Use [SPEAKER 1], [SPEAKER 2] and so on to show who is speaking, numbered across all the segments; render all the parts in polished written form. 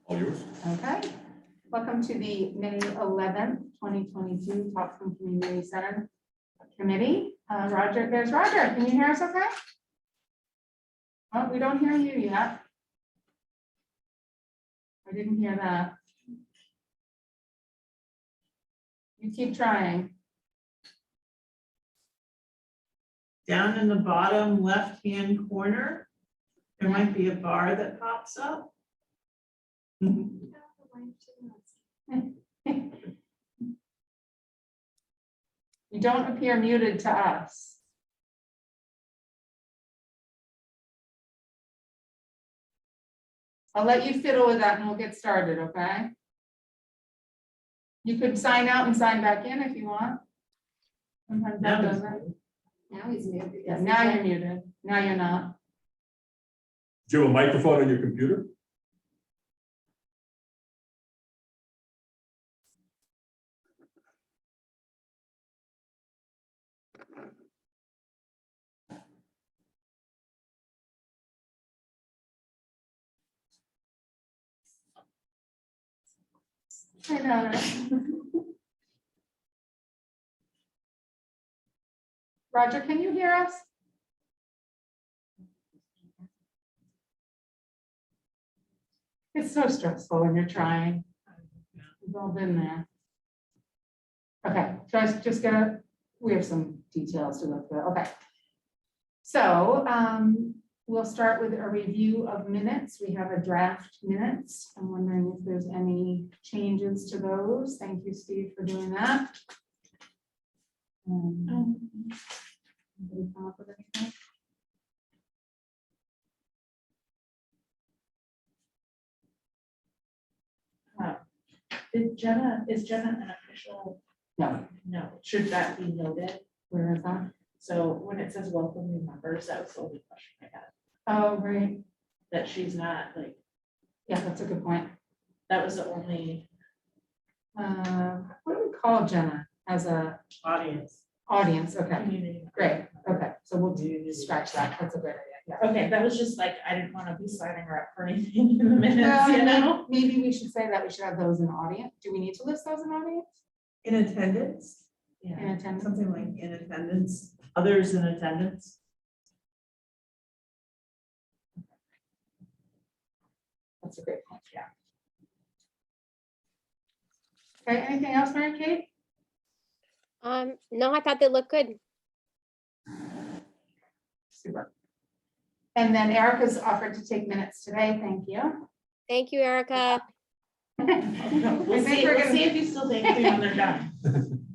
[SPEAKER 1] All yours.
[SPEAKER 2] Okay, welcome to the May 11th, 2022 Topsham Community Center Committee. Roger, there's Roger. Can you hear us okay? Oh, we don't hear you yet. I didn't hear that. You keep trying.
[SPEAKER 3] Down in the bottom left-hand corner, there might be a bar that pops up.
[SPEAKER 2] You don't appear muted to us. I'll let you fiddle with that and we'll get started, okay? You could sign out and sign back in if you want. Sometimes that does it.
[SPEAKER 4] Now he's muted.
[SPEAKER 2] Yeah, now you're muted. Now you're not.
[SPEAKER 1] Do you have a microphone on your computer?
[SPEAKER 2] I know. Roger, can you hear us? It's so stressful when you're trying. We've all been there. Okay, so I just gotta, we have some details to go through. Okay. So we'll start with a review of minutes. We have a draft minutes. I'm wondering if there's any changes to those. Thank you, Steve, for doing that. Anybody come up with anything?
[SPEAKER 4] Is Jenna an official?
[SPEAKER 2] No.
[SPEAKER 4] No, should that be noted?
[SPEAKER 2] Where is that?
[SPEAKER 4] So when it says welcome new members, that was the only question I had,
[SPEAKER 2] Oh, right.
[SPEAKER 4] that she's not like,
[SPEAKER 2] Yeah, that's a good point.
[SPEAKER 4] that was the only,
[SPEAKER 2] What do we call Jenna as a
[SPEAKER 3] Audience.
[SPEAKER 2] audience? Okay,
[SPEAKER 4] community.
[SPEAKER 2] great. Okay, so we'll do scratch that. That's a great idea. Yeah.
[SPEAKER 4] Okay, that was just like, I didn't want to be signing her up for anything in the minutes, you know?
[SPEAKER 2] Maybe we should say that we should have those in audience. Do we need to list those in audience?
[SPEAKER 3] In attendance,
[SPEAKER 2] In
[SPEAKER 4] Yeah,
[SPEAKER 2] attendance?
[SPEAKER 3] something like in attendance, others in attendance.
[SPEAKER 2] That's a great point, yeah. Okay, anything else, Mary Kate?
[SPEAKER 5] No, I thought they looked good.
[SPEAKER 2] Super. And then Erica's offered to take minutes today. Thank you.
[SPEAKER 5] Thank you, Erica.
[SPEAKER 4] we'll
[SPEAKER 2] I think
[SPEAKER 4] see,
[SPEAKER 2] we're
[SPEAKER 4] we'll
[SPEAKER 2] gonna-
[SPEAKER 4] see if you still take me when they're done.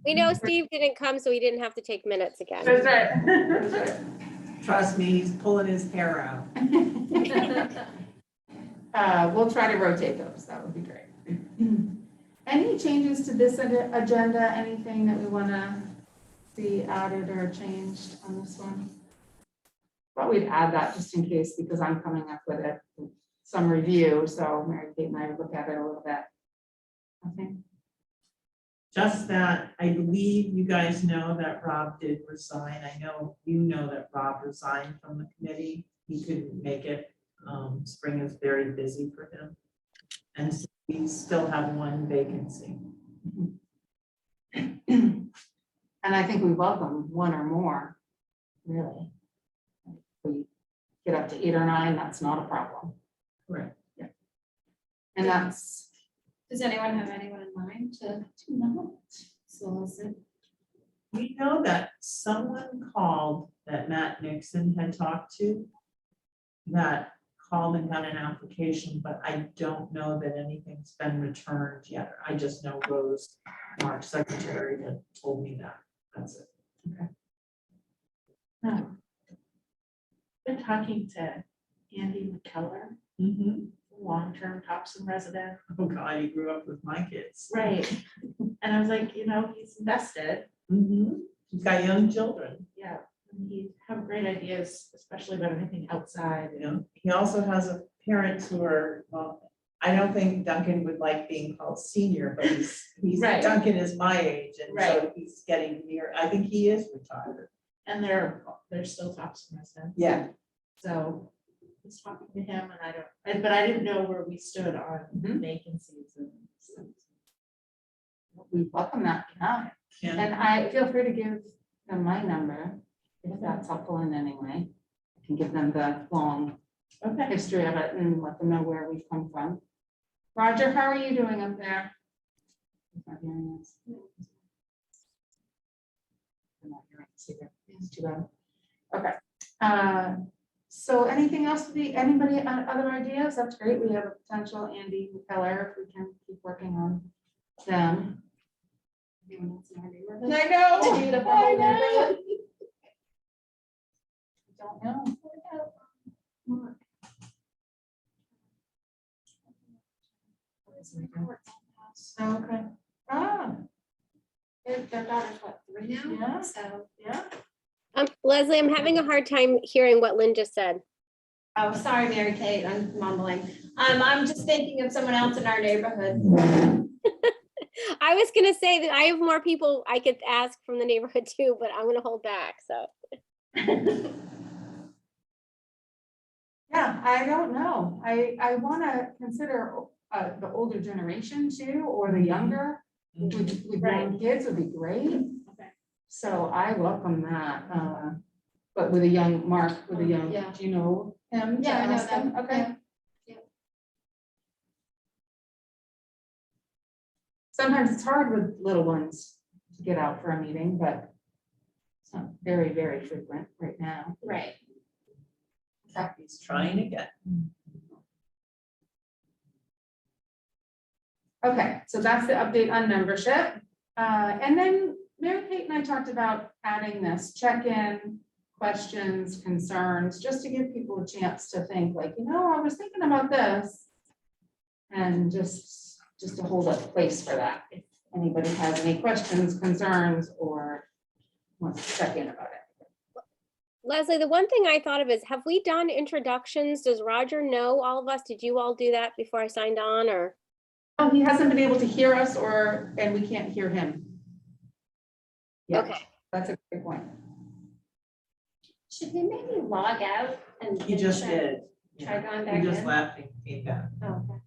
[SPEAKER 5] We know Steve didn't come, so he didn't have to take minutes again.
[SPEAKER 2] That's right. That's right.
[SPEAKER 3] Trust me, he's pulling his hair out.
[SPEAKER 2] We'll try to rotate those. That would be great. Any changes to this agenda? Anything that we want to see added or changed on this one? Thought we'd add that just in case, because I'm coming up with some review. So Mary Kate and I would look at it a little bit. Okay.
[SPEAKER 3] Just that, I believe you guys know that Rob did resign. I know you know that Rob resigned from the committee. He couldn't make it. Spring is very busy for him. And so we still have one vacancy.
[SPEAKER 2] And I think we welcome one or more, really. If we get up to 8 or 9, that's not a problem.
[SPEAKER 3] Correct.
[SPEAKER 2] And that's,
[SPEAKER 6] Does anyone have anyone in mind to not solicit?
[SPEAKER 3] We know that someone called that Matt Nixon had talked to, that called and got an application, but I don't know that anything's been returned yet. I just know Rose, Mark's secretary, had told me that. That's it.
[SPEAKER 4] Been talking to Andy McKellar, long-term Topsham resident.
[SPEAKER 3] Oh God, he grew up with my kids.
[SPEAKER 4] Right. And I was like, you know, he's invested.
[SPEAKER 3] He's got young children.
[SPEAKER 4] Yeah. And he have great ideas, especially about anything outside.
[SPEAKER 3] You know, he also has parents who are, well, I don't think Duncan would like being called senior, but he's
[SPEAKER 4] Right.
[SPEAKER 3] Duncan is my age, and so
[SPEAKER 4] Right.
[SPEAKER 3] he's getting near, I think he is retired.
[SPEAKER 4] And they're still Topsham residents.
[SPEAKER 3] Yeah.
[SPEAKER 4] So was talking to him and but I didn't know where we stood on
[SPEAKER 2] Mhm.
[SPEAKER 4] vacancies and stuff.
[SPEAKER 2] We welcome that, yeah.
[SPEAKER 3] Yeah.
[SPEAKER 2] And I feel free to give them my number if that's helpful in any way. I can give them the long
[SPEAKER 4] Okay.
[SPEAKER 2] history of it and let them know where we've come from. Roger, how are you doing up there? He's not hearing us. I'm not hearing us either. It's too bad. Okay. So anything else, anybody, other ideas? That's great. We have a potential Andy Keller, if we can keep working on them.
[SPEAKER 6] Anyone else in our neighborhood?
[SPEAKER 2] I know.
[SPEAKER 6] To do the
[SPEAKER 2] I
[SPEAKER 6] whole
[SPEAKER 2] know.
[SPEAKER 6] neighborhood?
[SPEAKER 2] Don't know. Okay. Ah.
[SPEAKER 6] Their daughter's what, 3 now?
[SPEAKER 2] Yeah.
[SPEAKER 6] So,
[SPEAKER 2] Yeah.
[SPEAKER 5] Leslie, I'm having a hard time hearing what Lynn just said.
[SPEAKER 6] oh, sorry, Mary Kate, I'm mumbling. I'm just thinking of someone else in our neighborhood.
[SPEAKER 5] I was gonna say that I have more people I could ask from the neighborhood too, but I'm gonna hold back, so.
[SPEAKER 2] Yeah, I don't know. I want to consider the older generation too, or the younger. With young kids would be great.
[SPEAKER 4] Okay.
[SPEAKER 2] So I welcome that. But with a young Mark, with a young,
[SPEAKER 6] Yeah.
[SPEAKER 2] do you know him? to
[SPEAKER 6] Yeah, I know
[SPEAKER 2] ask him?
[SPEAKER 6] them.
[SPEAKER 2] Okay.
[SPEAKER 6] Yeah. Yeah.
[SPEAKER 2] Sometimes it's hard with little ones to get out for a meeting, but it's not very, very frequent right now.
[SPEAKER 6] Right.
[SPEAKER 3] He's trying again.
[SPEAKER 2] Okay, so that's the update on membership. And then Mary Kate and I talked about adding this check-in, questions, concerns, just to give people a chance to think like, I was thinking about this. And just to hold a place for that. If anybody has any questions, concerns, or wants to check in about it.
[SPEAKER 5] Leslie, the one thing I thought of is, have we done introductions? Does Roger know all of us? Did you all do that before I signed on, or?
[SPEAKER 2] Oh, he hasn't been able to hear us and we can't hear him. Yeah,
[SPEAKER 5] Okay.
[SPEAKER 2] that's a great point.
[SPEAKER 6] Should we maybe log out and?
[SPEAKER 3] He just
[SPEAKER 6] try-
[SPEAKER 3] did.
[SPEAKER 6] Try
[SPEAKER 3] Yeah.
[SPEAKER 6] going
[SPEAKER 3] He
[SPEAKER 6] back
[SPEAKER 3] just
[SPEAKER 6] in?
[SPEAKER 3] left and came back.
[SPEAKER 6] Oh,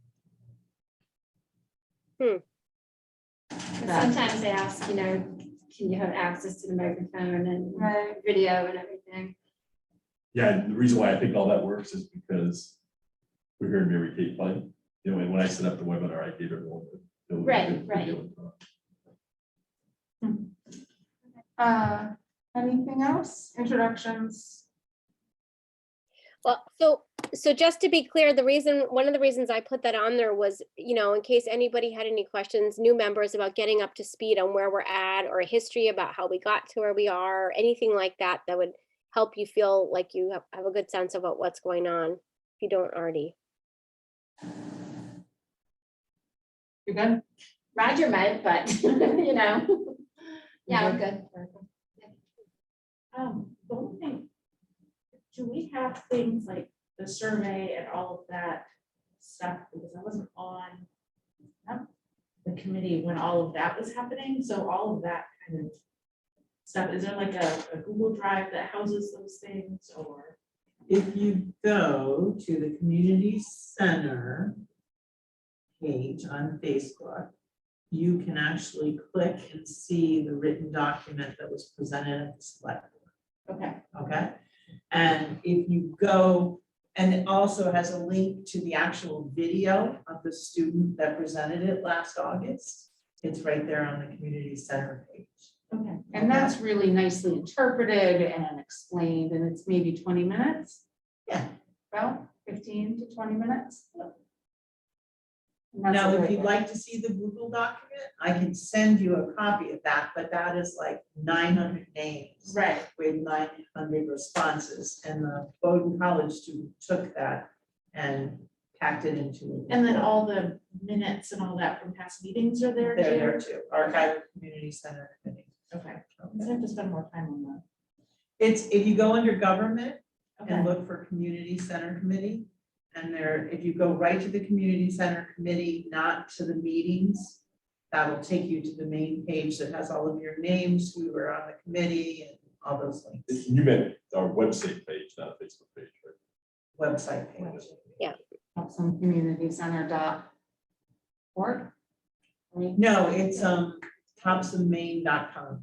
[SPEAKER 5] Hmm.
[SPEAKER 6] okay. 'Cause sometimes they ask, can you have access to the microphone and
[SPEAKER 2] Right.
[SPEAKER 6] video and everything?
[SPEAKER 1] Yeah, and the reason why I think all that works is because we're hearing Mary Kate play. And when I set up the webinar, I gave everyone the.
[SPEAKER 6] Right, right.
[SPEAKER 2] Anything else? Introductions?
[SPEAKER 5] Well, so just to be clear, one of the reasons I put that on there was, in case anybody had any questions, new members about getting up to speed on where we're at, or a history about how we got to where we are, anything like that, that would help you feel like you have a good sense about what's going on, if you don't already.
[SPEAKER 2] You good?
[SPEAKER 6] Roger might, but, yeah, we're good.
[SPEAKER 4] The only thing, do we have things like the survey and all of that stuff, because I wasn't on the committee when all of that was happening, so all of that kind of stuff, is there like a Google Drive that houses those things, or?
[SPEAKER 3] If you go to the community center page on Facebook, you can actually click and see the written document that was presented at the select board.
[SPEAKER 4] Okay.
[SPEAKER 3] Okay, and if you go, and it also has a link to the actual video of the student that presented it last August. It's right there on the community center page.
[SPEAKER 2] Okay. And that's really nicely interpreted and explained, and it's maybe 20 minutes?
[SPEAKER 3] Yeah.
[SPEAKER 2] Well, 15 to 20 minutes? And that's
[SPEAKER 3] Now,
[SPEAKER 2] a
[SPEAKER 3] if
[SPEAKER 2] great
[SPEAKER 3] you'd
[SPEAKER 2] one.
[SPEAKER 3] like to see the Google document, I can send you a copy of that, but that is like 900 names.
[SPEAKER 4] Right.
[SPEAKER 3] With 900 responses, and the Bowdoin College student took that and packed it into.
[SPEAKER 4] And then all the minutes and all that from past meetings are there too?
[SPEAKER 3] They're there too, Archive Community Center Committee.
[SPEAKER 4] Okay, I have to spend more time on that.
[SPEAKER 3] It's, if you go under government and
[SPEAKER 4] Okay,
[SPEAKER 3] look for Community Center Committee, and there, if you go right to the Community Center Committee, not to the meetings, that'll take you to the main page that has all of your names, who were on the committee, and all those links.
[SPEAKER 1] You meant our website page, not a Facebook page, right?
[SPEAKER 3] website page.
[SPEAKER 2] Some community center.org.
[SPEAKER 3] No, it's topsommaine.com,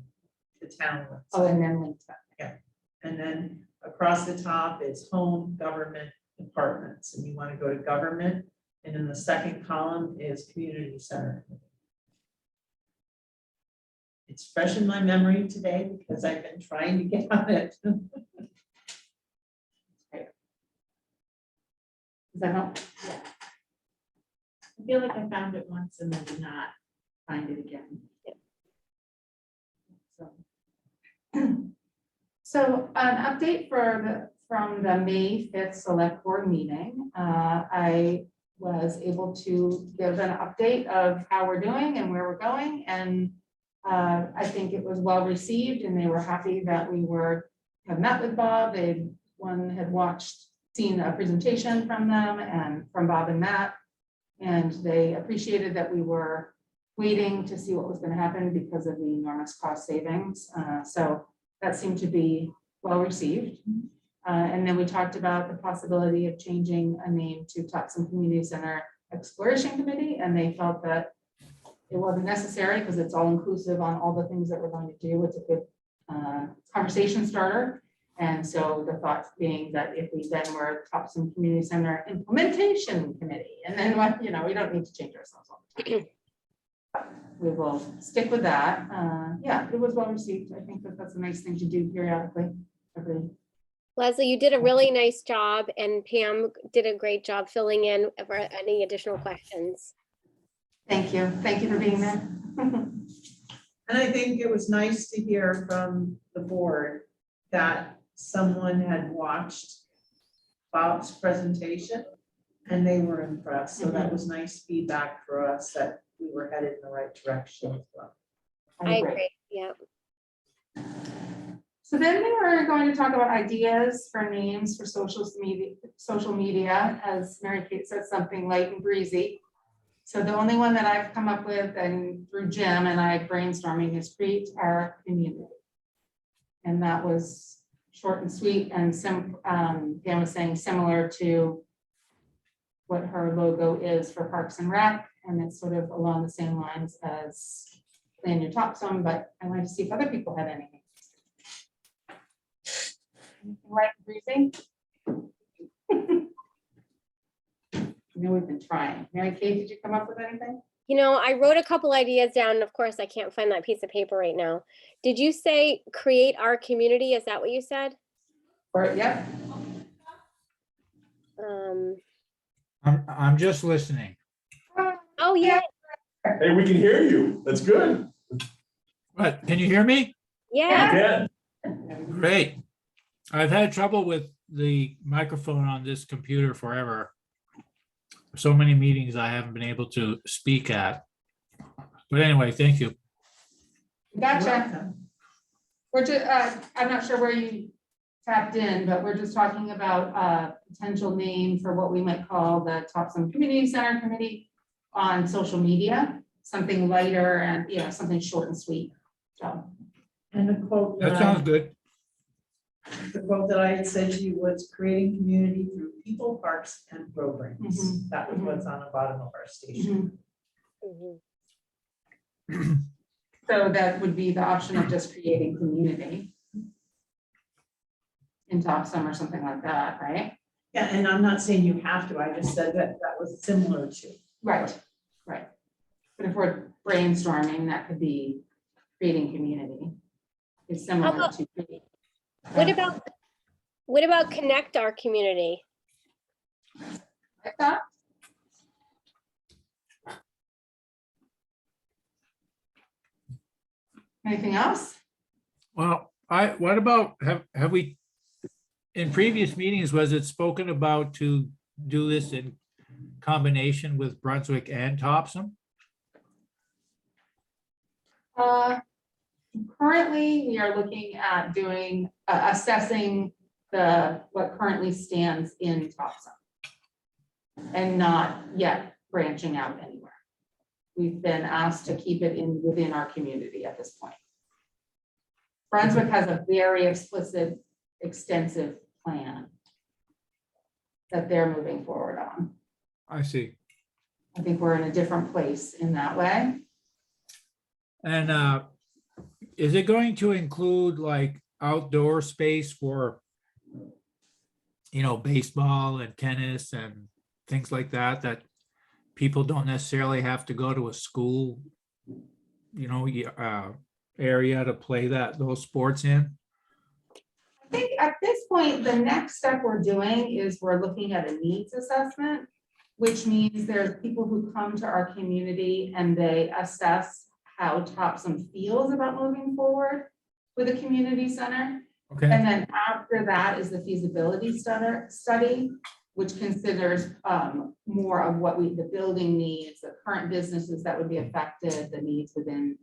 [SPEAKER 3] the town
[SPEAKER 2] Oh,
[SPEAKER 3] website.
[SPEAKER 2] and then link to that.
[SPEAKER 3] And then across the top is home, government, departments, and you want to go to government. And in the second column is community center. It's fresh in my memory today because I've been trying to get on it.
[SPEAKER 2] Does that help?
[SPEAKER 4] I feel like I found it once and then did not find it again.
[SPEAKER 2] So an update from the May 5th Select Board meeting. I was able to give an update of how we're doing and where we're going. And I think it was well received and they were happy that we had met with Bob. One had seen a presentation from them and from Bob and Matt. And they appreciated that we were waiting to see what was going to happen because of the enormous cost savings. So that seemed to be well received. And then we talked about the possibility of changing a name to Topsham Community Center Exploration Committee, and they felt that it wasn't necessary because it's all inclusive on all the things that we're going to do. It's a good conversation starter. And so the thought being that if we then were Topsham Community Center Implementation Committee, and then we don't need to change ourselves all the time. We will stick with that. Yeah, it was well received. I think that's a nice thing to do periodically. Agreed.
[SPEAKER 5] Leslie, you did a really nice job, and Pam did a great job filling in for any additional questions.
[SPEAKER 2] Thank you. Thank you for being there.
[SPEAKER 3] And I think it was nice to hear from the board that someone had watched Bob's presentation and they were impressed. So that was nice feedback for us that we were headed in the right direction as well.
[SPEAKER 5] I agree, yeah.
[SPEAKER 2] So then we were going to talk about ideas for names for social media, as Mary Kate said, something light and breezy. So the only one that I've come up with and through Jim and I brainstorming is create our community. And that was short and sweet and Pam was saying similar to what her logo is for Parks and Rec. And it's sort of along the same lines as Plan Your Topsham, but I wanted to see if other people had anything. Right, breezy. I know we've been trying. Mary Kay, did you come up with anything?
[SPEAKER 5] I wrote a couple ideas down, and of course, I can't find that piece of paper right now. Did you say create our community? Is that what you said?
[SPEAKER 2] Or, yep.
[SPEAKER 7] I'm just listening.
[SPEAKER 5] Oh, yeah,
[SPEAKER 1] Hey, we can hear you. That's good.
[SPEAKER 7] What, can you hear me?
[SPEAKER 5] yeah.
[SPEAKER 1] Yeah.
[SPEAKER 7] Great. I've had trouble with the microphone on this computer forever. So many meetings I haven't been able to speak at. But anyway, thank you.
[SPEAKER 2] Gotcha. We're just, I'm not sure where you tapped in, but we're just talking about a potential name for what we might call the Topsham Community Center Committee on social media, something lighter and, something short and sweet. So,
[SPEAKER 3] And the quote
[SPEAKER 7] That sounds good.
[SPEAKER 3] the quote that I had said to you was creating community through people, parks, and programs.
[SPEAKER 2] Mhm.
[SPEAKER 3] That was what's on the bottom of our station.
[SPEAKER 5] Mhm.
[SPEAKER 2] so that would be the option of just creating community in Topsham or something like that, right?
[SPEAKER 3] Yeah, and I'm not saying you have to, I just said that that was similar to.
[SPEAKER 2] Right. But if we're brainstorming, that could be creating community. It's similar
[SPEAKER 5] about-
[SPEAKER 2] to.
[SPEAKER 5] What about connect our community?
[SPEAKER 2] Like that? Anything else?
[SPEAKER 7] Well, what about, have we, in previous meetings, was it spoken about to do this in combination with Brunswick and Topsham?
[SPEAKER 2] Currently, we are looking at doing, assessing what currently stands in Topsham. And not yet branching out anywhere. We've been asked to keep it within our community at this point. Brunswick has a very explicit, extensive plan. that they're moving forward on.
[SPEAKER 7] I see.
[SPEAKER 2] I think we're in a different place in that way.
[SPEAKER 7] And is it going to include like outdoor space for, baseball and tennis and things like that, that people don't necessarily have to go to a school, area to play those sports in?
[SPEAKER 2] I think at this point, the next step we're doing is we're looking at a needs assessment, which means there's people who come to our community and they assess how Topsham feels about moving forward with a community center.
[SPEAKER 7] Okay,
[SPEAKER 2] And then after that is the feasibility study, which considers more of what the building needs, the current businesses that would be affected, the needs within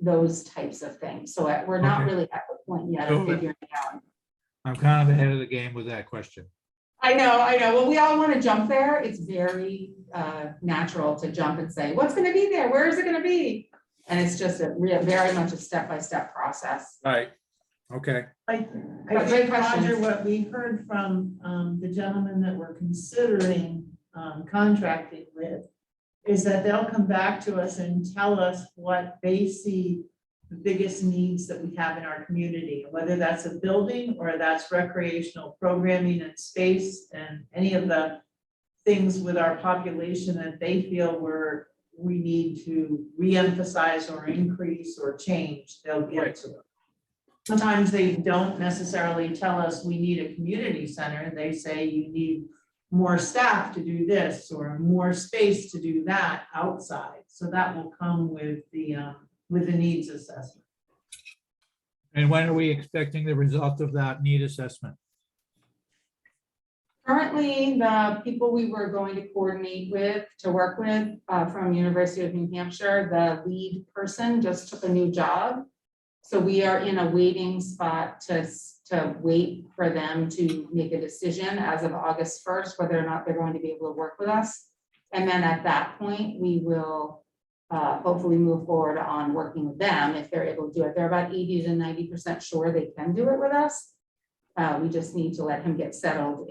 [SPEAKER 2] those types of things. So we're not
[SPEAKER 7] Okay.
[SPEAKER 2] really at the point yet of
[SPEAKER 7] So-
[SPEAKER 2] figuring it out.
[SPEAKER 7] I'm kind of ahead of the game with that question.
[SPEAKER 2] I know. Well, we all want to jump there. It's very natural to jump and say, what's going to be there? Where is it going to be? And it's just very much a step-by-step process.
[SPEAKER 7] Right. Okay.
[SPEAKER 3] I
[SPEAKER 2] But great
[SPEAKER 3] think,
[SPEAKER 2] questions.
[SPEAKER 3] Roger, what we heard from the gentleman that we're considering contracting with is that they'll come back to us and tell us what they see the biggest needs that we have in our community, whether that's a building or that's recreational programming and space and any of the things with our population that they feel we need to reemphasize or increase or change, they'll get to it. Sometimes they don't necessarily tell us we need a community center. They say you need more staff to do this or more space to do that outside. So that will come with the needs assessment.
[SPEAKER 7] And when are we expecting the result of that need assessment?
[SPEAKER 2] Currently, the people we were going to coordinate with, to work with from University of New Hampshire, the lead person just took a new job. So we are in a waiting spot to wait for them to make a decision as of August 1st, whether or not they're going to be able to work with us. And then at that point, we will hopefully move forward on working with them if they're able to do it. They're about 80 to 90% sure they can do it with us. We just need to let him get settled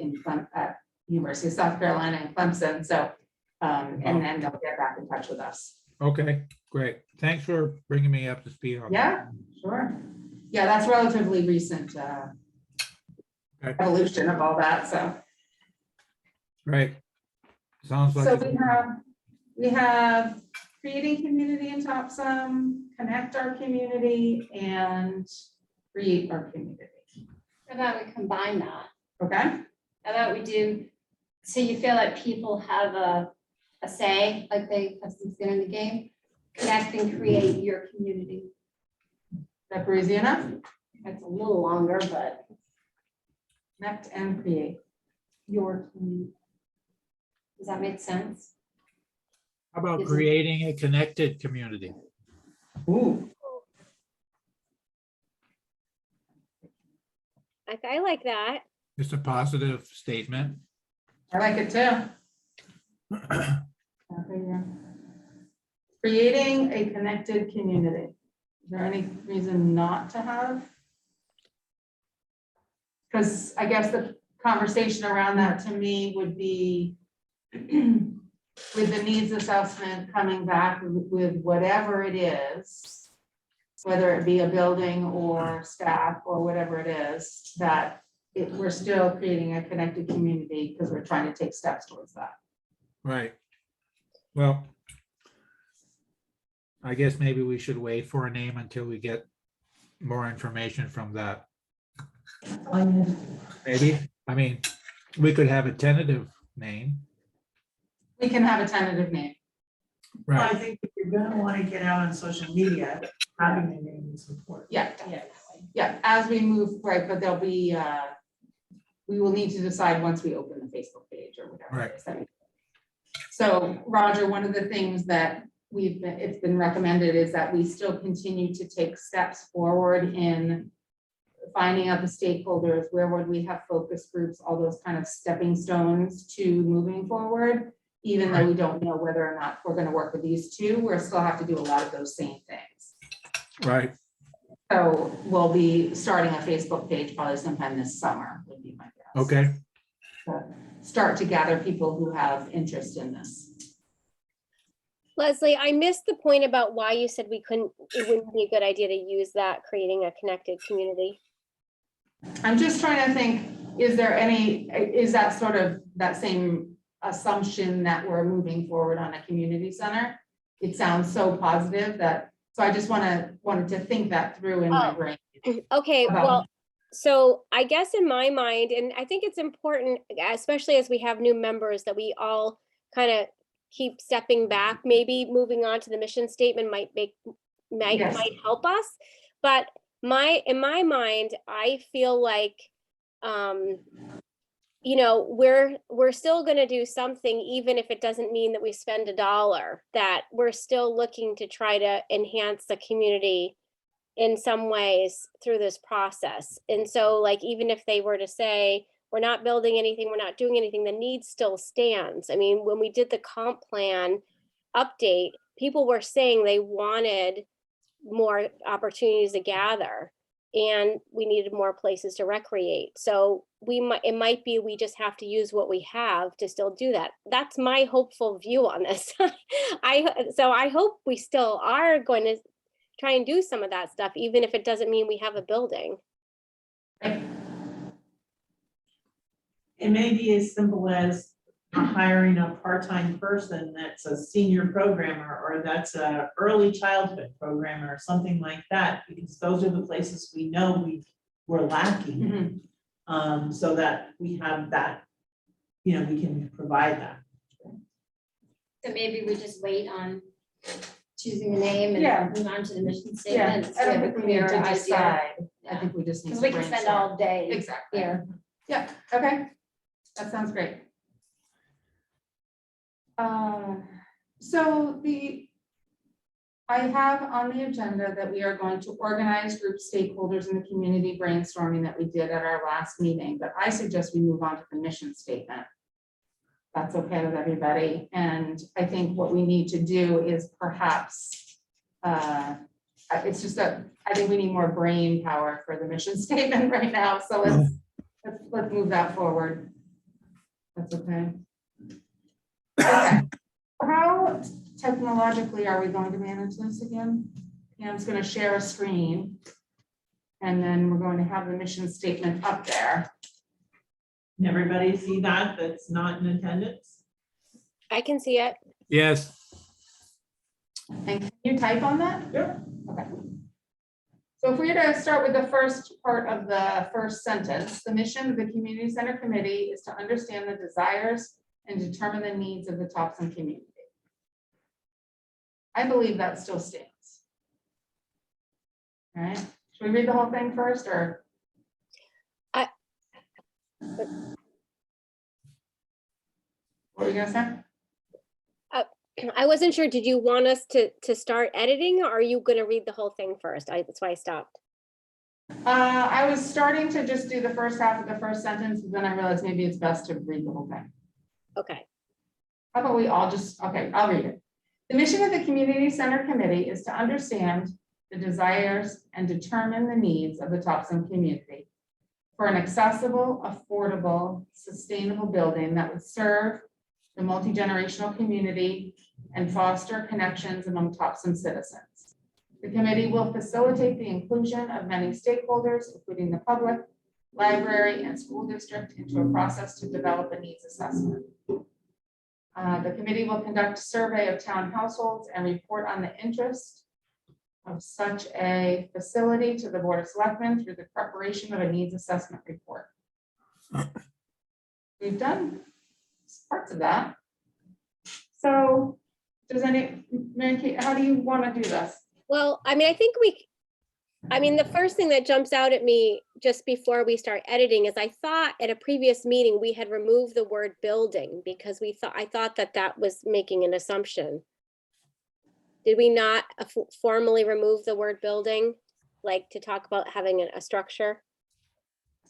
[SPEAKER 2] at University of South Carolina in Clemson. So, and then they'll get back in touch with us.
[SPEAKER 7] Okay, great. Thanks for bringing me up to speed on that.
[SPEAKER 2] Yeah, sure. Yeah, that's relatively recent
[SPEAKER 7] Okay.
[SPEAKER 2] evolution of all that, so.
[SPEAKER 7] Great. Sounds like.
[SPEAKER 2] So
[SPEAKER 7] it's-
[SPEAKER 2] we have creating community in Topsham, connect our community, and create our community.
[SPEAKER 6] How about we combine that?
[SPEAKER 2] Okay,
[SPEAKER 6] How about we do, so you feel like people have a say, like they have some skin in the game? Connect and create your community.
[SPEAKER 2] that breezy enough?
[SPEAKER 6] That's a little longer, but
[SPEAKER 2] Connect and create.
[SPEAKER 6] your community. Does that make sense?
[SPEAKER 7] How about
[SPEAKER 6] Is it-
[SPEAKER 7] creating a connected community?
[SPEAKER 2] Ooh,
[SPEAKER 5] I like that.
[SPEAKER 7] Just a positive statement.
[SPEAKER 2] I like it too. Okay, yeah. Creating a connected community. Is there any reason not to have? Because I guess the conversation around that to me would be with the needs assessment coming back with whatever it is, whether it be a building or staff or whatever it is, that we're still creating a connected community because we're trying to take steps towards that.
[SPEAKER 7] Right. Well, I guess maybe we should wait for a name until we get more information from that. Maybe, I mean, we could have a tentative name.
[SPEAKER 2] We can have a tentative name.
[SPEAKER 3] Well, I
[SPEAKER 7] Right,
[SPEAKER 3] think if you're gonna wanna get out on social media, having a name is important.
[SPEAKER 2] Yeah,
[SPEAKER 6] Yes.
[SPEAKER 2] yeah, as we move, right, but there'll be, we will need to decide once we open the Facebook page or whatever.
[SPEAKER 7] Right.
[SPEAKER 2] it is that we- So Roger, one of the things that it's been recommended is that we still continue to take steps forward in finding out the stakeholders, where would we have focus groups, all those kind of stepping stones to moving forward. Even though we don't know whether or not we're gonna work with these two, we'll still have to do a lot of those same things.
[SPEAKER 7] right.
[SPEAKER 2] So we'll be starting a Facebook page probably sometime this summer, would be my guess.
[SPEAKER 7] Okay,
[SPEAKER 2] start to gather people who have interest in this.
[SPEAKER 5] Leslie, I missed the point about why you said we couldn't, it wouldn't be a good idea to use that, creating a connected community.
[SPEAKER 2] I'm just trying to think, is there any, is that sort of that same assumption that we're moving forward on a community center? It sounds so positive that, so I just wanted to think that through in my brain.
[SPEAKER 5] Okay,
[SPEAKER 2] About-
[SPEAKER 5] well, so I guess in my mind, and I think it's important, especially as we have new members, that we all kind of keep stepping back. Maybe moving on to the mission statement might
[SPEAKER 2] Yes.
[SPEAKER 5] help us. But in my mind, I feel like, you know, we're still going to do something, even if it doesn't mean that we spend $1, that we're still looking to try to enhance the community in some ways through this process. And so, like, even if they were to say, we're not building anything, we're not doing anything, the need still stands. I mean, when we did the comp plan update, people were saying they wanted more opportunities to gather and we needed more places to recreate. So it might be we just have to use what we have to still do that. That's my hopeful view on this. So I hope we still are going to try and do some of that stuff, even if it doesn't mean we have a building.
[SPEAKER 3] It may be as simple as hiring a part-time person that's a senior programmer, or that's a early childhood programmer, or something like that, because those are the places we know we're lacking.
[SPEAKER 2] Mhm.
[SPEAKER 3] So that we have that, you know, we can provide that.
[SPEAKER 6] So maybe we just wait on choosing a name
[SPEAKER 2] Yeah.
[SPEAKER 6] and move on to the mission
[SPEAKER 2] Yeah,
[SPEAKER 6] statement. so
[SPEAKER 2] I
[SPEAKER 6] we
[SPEAKER 2] don't
[SPEAKER 6] have a
[SPEAKER 2] think we need
[SPEAKER 6] clearer
[SPEAKER 2] to
[SPEAKER 6] idea.
[SPEAKER 2] decide. I
[SPEAKER 6] Yeah.
[SPEAKER 2] think we just need to
[SPEAKER 6] Because we can spend
[SPEAKER 2] brainstorm.
[SPEAKER 6] all day
[SPEAKER 2] Exactly.
[SPEAKER 6] here.
[SPEAKER 2] Yeah, okay, that sounds great. So I have on the agenda that we are going to organize group stakeholders in the community brainstorming that we did at our last meeting, but I suggest we move on to the mission statement. That's okay with everybody, and I think what we need to do is perhaps, it's just that I think we need more brain power for the mission statement right now, so let's move that forward. That's okay. Okay. How technologically are we going to manage this again? Pam's going to share a screen. And then we're going to have the mission statement up there.
[SPEAKER 3] Can everybody see that that's not in attendance?
[SPEAKER 5] I can see it.
[SPEAKER 7] Yes,
[SPEAKER 2] And can you type on that?
[SPEAKER 3] Yeah.
[SPEAKER 2] Okay. So if we were to start with the first part of the first sentence, the mission of the Community Center Committee is to understand the desires and determine the needs of the Topsham community. I believe that still stands. All right, should we read the whole thing first, or? What were you gonna say?
[SPEAKER 5] I wasn't sure, did you want us to start editing, or are you gonna read the whole thing first? That's why I stopped.
[SPEAKER 2] I was starting to just do the first half of the first sentence, but then I realized maybe it's best to read the whole thing.
[SPEAKER 5] Okay.
[SPEAKER 2] How about we all just, okay, I'll read it. The mission of the Community Center Committee is to understand the desires and determine the needs of the Topsham community for an accessible, affordable, sustainable building that would serve the multi-generational community and foster connections among Topsham citizens. The committee will facilitate the inclusion of many stakeholders, including the public, library, and school district, into a process to develop a needs assessment. The committee will conduct a survey of town households and report on the interest of such a facility to the Board of Selectmen through the preparation of a needs assessment report. We've done parts of that. So does Mary Kate, how do you want to do this?
[SPEAKER 5] Well, I mean, the first thing that jumps out at me just before we start editing is I thought at a previous meeting, we had removed the word building because I thought that was making an assumption. Did we not formally remove the word building, like to talk about having a structure?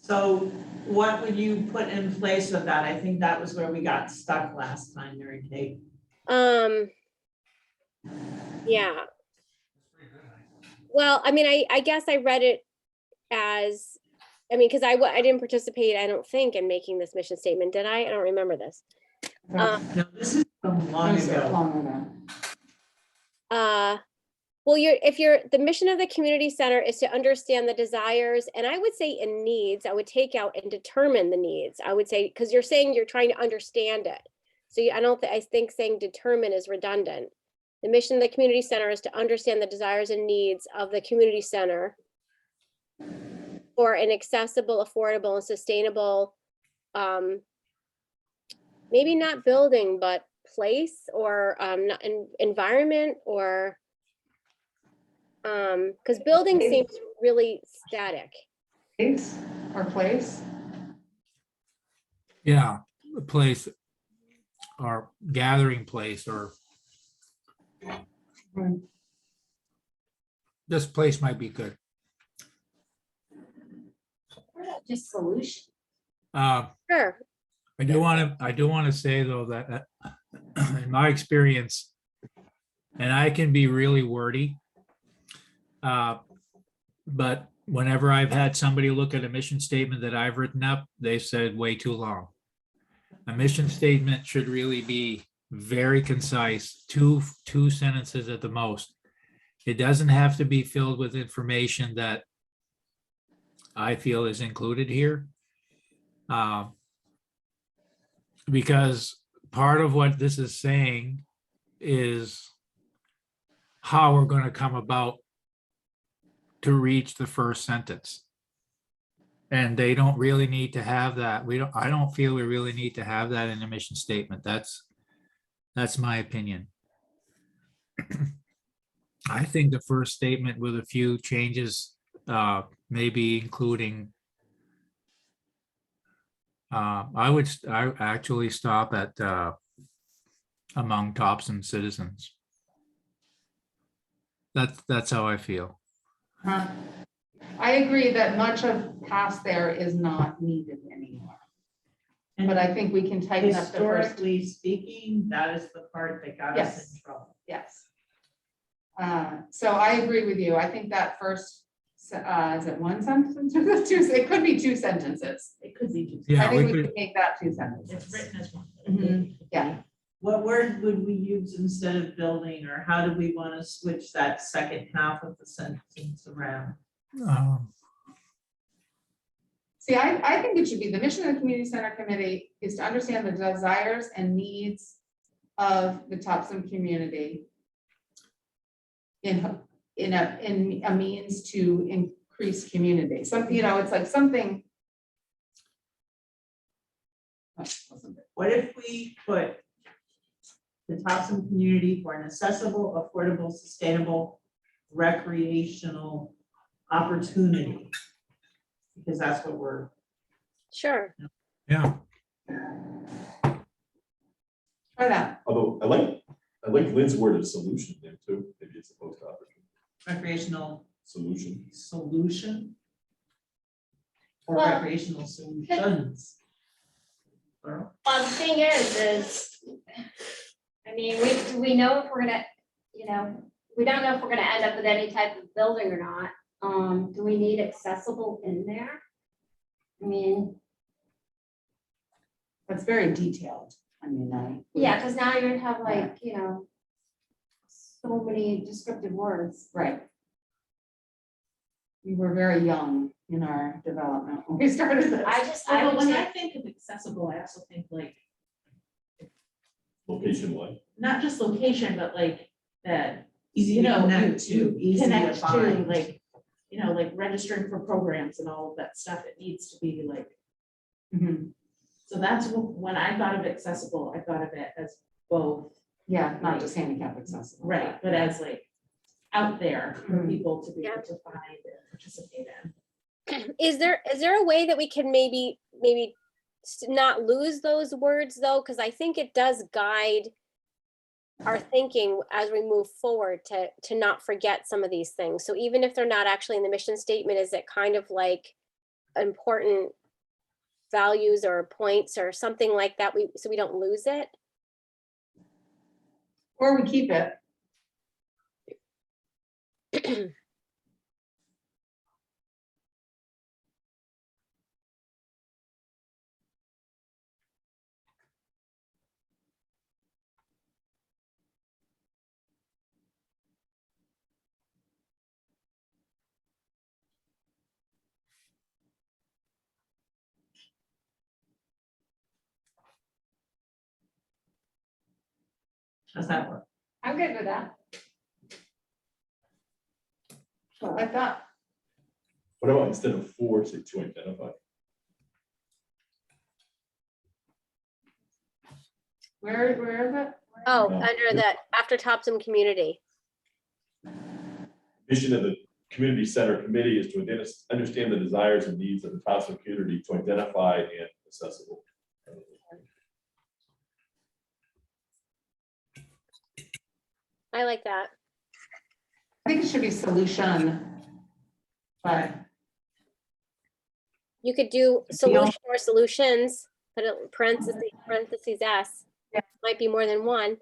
[SPEAKER 3] So what would you put in place of that? I think that was where we got stuck last time, Mary Kate.
[SPEAKER 5] Yeah. Well, I mean, I guess I read it as I mean, because I didn't participate, I don't think, in making this mission statement, did I? I don't remember this.
[SPEAKER 3] No, this is from long ago.
[SPEAKER 2] Long ago.
[SPEAKER 5] Well, the mission of the community center is to understand the desires, and I would say in needs, I would take out and determine the needs. I would say, because you're saying you're trying to understand it. So I think saying determine is redundant. The mission of the community center is to understand the desires and needs of the community center for an accessible, affordable, and sustainable, maybe not building, but place or environment, or because building seems really static.
[SPEAKER 2] Place or place?
[SPEAKER 7] Yeah, a place or gathering place, or this place might be good.
[SPEAKER 6] Just solution.
[SPEAKER 5] Sure.
[SPEAKER 7] I do want to say though that in my experience, and I can be really wordy, but whenever I've had somebody look at a mission statement that I've written up, they said way too long. A mission statement should really be very concise, two sentences at the most. It doesn't have to be filled with information that I feel is included here. Because part of what this is saying is how we're going to come about to reach the first sentence. And they don't really need to have that. I don't feel we really need to have that in a mission statement. That's my opinion. I think the first statement with a few changes, maybe including, I actually stop at among Topsham citizens. That's how I feel.
[SPEAKER 2] I agree that much of past there is not needed anymore, but I think we can tighten up the first.
[SPEAKER 3] Historically speaking, that is the part that got us
[SPEAKER 2] Yes.
[SPEAKER 3] in trouble.
[SPEAKER 2] Yes. So I agree with you. I think that first, is it one sentence or two? It could be two sentences.
[SPEAKER 3] It could be just.
[SPEAKER 7] Yeah,
[SPEAKER 2] I think
[SPEAKER 7] we
[SPEAKER 2] we
[SPEAKER 7] could,
[SPEAKER 2] could make that two sentences.
[SPEAKER 3] It's written as one.
[SPEAKER 2] Mhm, yeah.
[SPEAKER 3] What word would we use instead of building, or how do we want to switch that second half of the sentence around?
[SPEAKER 2] See, I think it should be the mission of the community center committee is to understand the desires and needs of the Topsham community in a means to increase community. Something, it's like something.
[SPEAKER 3] What if we put the Topsham community for an accessible, affordable, sustainable, recreational opportunity? Because that's what we're.
[SPEAKER 5] Sure.
[SPEAKER 7] yeah,
[SPEAKER 2] Try that.
[SPEAKER 1] Although I like Lynn's word of solution there too. Maybe it's a post opportunity
[SPEAKER 3] Recreational
[SPEAKER 1] solution.
[SPEAKER 3] solution. Or
[SPEAKER 6] Well,
[SPEAKER 3] recreational solutions. Plural.
[SPEAKER 6] Well, the thing is, I mean, we know if we're gonna, we don't know if we're gonna end up with any type of building or not. Do we need accessible in there? I mean,
[SPEAKER 2] That's very detailed. I mean,
[SPEAKER 6] yeah, because now you'd have like, so many descriptive words.
[SPEAKER 2] right. We were very young in our development when we started this.
[SPEAKER 6] I
[SPEAKER 4] Well,
[SPEAKER 6] would
[SPEAKER 4] when I
[SPEAKER 6] take,
[SPEAKER 4] think of accessible, I also think like,
[SPEAKER 1] Location wise.
[SPEAKER 4] not just location, but like that,
[SPEAKER 3] Easy
[SPEAKER 4] you
[SPEAKER 3] to
[SPEAKER 4] know,
[SPEAKER 3] connect to, easy to
[SPEAKER 4] connect to,
[SPEAKER 3] find.
[SPEAKER 4] like, like registering for programs and all of that stuff. It needs to be like,
[SPEAKER 2] Mhm.
[SPEAKER 4] so that's when I thought of accessible, I thought of it as both,
[SPEAKER 2] Yeah, not just handicap accessible.
[SPEAKER 4] right, but as like out there for
[SPEAKER 2] Mhm.
[SPEAKER 4] people to be
[SPEAKER 5] Yeah.
[SPEAKER 4] able to find and participate in.
[SPEAKER 5] Is there a way that we can maybe not lose those words though? Because I think it does guide our thinking as we move forward to not forget some of these things. So even if they're not actually in the mission statement, is it kind of like important values or points or something like that, so we don't lose it?
[SPEAKER 2] Or we keep it.
[SPEAKER 3] How's that work?
[SPEAKER 6] I'm good with that.
[SPEAKER 2] Well, I thought,
[SPEAKER 1] What about instead of for, say to identify?
[SPEAKER 2] where is it?
[SPEAKER 5] Oh,
[SPEAKER 1] No.
[SPEAKER 5] under the, after Topsham Community.
[SPEAKER 1] Mission of the community center committee is to understand the desires and needs of the Topsham community to identify and accessible.
[SPEAKER 5] I like that.
[SPEAKER 2] I think it should be solution. But
[SPEAKER 5] You could do solution or solutions, put a parentheses S.
[SPEAKER 2] Yeah.
[SPEAKER 5] Might be more than one.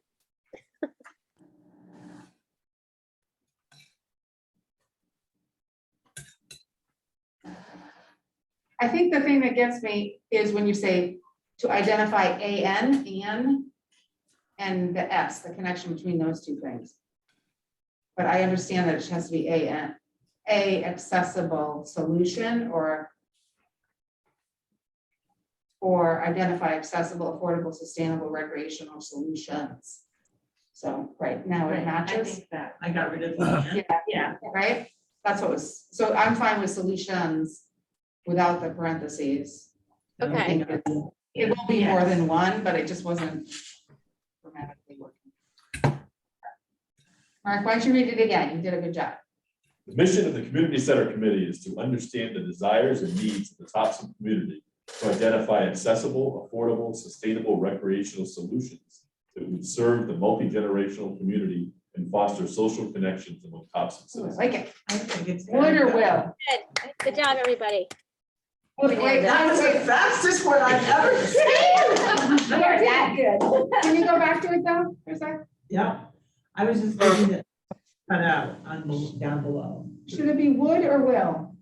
[SPEAKER 2] I think the thing that gets me is when you say to identify and the S, the connection between those two things. But I understand that it has to be a accessible solution or identify accessible, affordable, sustainable recreational solutions. So right now it
[SPEAKER 3] Right, I
[SPEAKER 2] matches,
[SPEAKER 3] think that, I got rid of the.
[SPEAKER 4] Yeah.
[SPEAKER 2] right? That's what was, so I'm fine with solutions without the parentheses.
[SPEAKER 5] Okay.
[SPEAKER 2] I think it will be more than one, but it just wasn't grammatically working. Mark, why don't you read it again? You did a good job.
[SPEAKER 1] The mission of the community center committee is to understand the desires and needs of the Topsham community to identify accessible, affordable, sustainable recreational solutions that would serve the multi-generational community and foster social connections among Topsham
[SPEAKER 2] Ooh, I
[SPEAKER 1] citizens.
[SPEAKER 2] like it.
[SPEAKER 3] I think it's.
[SPEAKER 2] Would or will?
[SPEAKER 5] Good. Good job, everybody.
[SPEAKER 2] Wait,
[SPEAKER 3] That was the fastest one I've ever seen.
[SPEAKER 6] You're that good.
[SPEAKER 2] Can you go back to it though, for a sec?
[SPEAKER 3] Yeah, I was just thinking it cut out on down below.
[SPEAKER 2] Should it be would or will?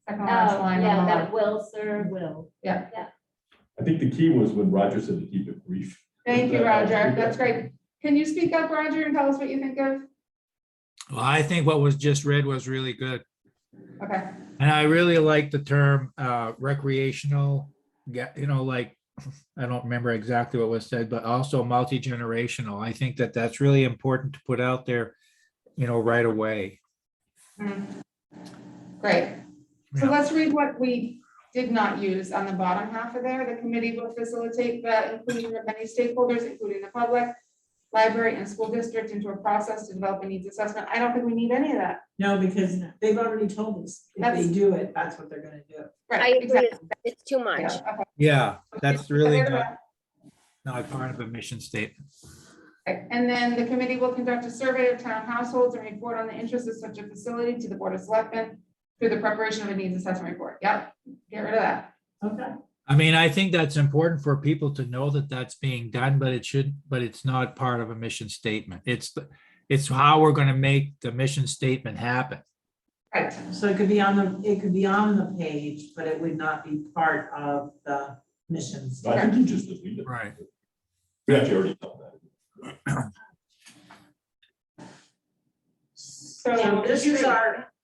[SPEAKER 2] Second last
[SPEAKER 6] Oh,
[SPEAKER 2] line.
[SPEAKER 6] yeah,
[SPEAKER 2] on the
[SPEAKER 6] that
[SPEAKER 2] left.
[SPEAKER 6] will serve.
[SPEAKER 3] Will.
[SPEAKER 1] I think the key was when Roger said to keep it brief.
[SPEAKER 2] Thank you, Roger. That's great. Can you speak up, Roger, and tell us what you think of?
[SPEAKER 7] Well, I think what was just read was really good.
[SPEAKER 2] Okay,
[SPEAKER 7] And I really like the term recreational, like, I don't remember exactly what was said, but also multi-generational. I think that that's really important to put out there, right away.
[SPEAKER 2] great. So
[SPEAKER 7] Yeah.
[SPEAKER 2] let's read what we did not use on the bottom half of there. The committee will facilitate the inclusion of many stakeholders, including the public, library, and school district into a process to develop a needs assessment. I don't think we need any of that.
[SPEAKER 3] No, because they've already told us, if they
[SPEAKER 2] That's-
[SPEAKER 3] do it, that's what they're gonna do.
[SPEAKER 5] I
[SPEAKER 2] Right,
[SPEAKER 5] agree.
[SPEAKER 2] exactly.
[SPEAKER 5] It's too much.
[SPEAKER 2] Yeah, okay.
[SPEAKER 7] Yeah, that's really
[SPEAKER 2] Get rid of
[SPEAKER 7] not part of a mission statement.
[SPEAKER 2] Okay, and then the committee will conduct a survey of town households and report on the interests of such a facility to the Board of Selectmen through the preparation of a needs assessment report. Yep, get rid of that.
[SPEAKER 3] Okay.
[SPEAKER 7] I mean, I think that's important for people to know that that's being done, but it's not part of a mission statement. It's how we're going to make the mission statement happen.
[SPEAKER 2] Right,
[SPEAKER 3] So it could be on the page, but it would not be part of the missions.
[SPEAKER 1] So I think you just delete it.
[SPEAKER 7] Right.
[SPEAKER 1] We actually already done that.
[SPEAKER 3] So
[SPEAKER 2] so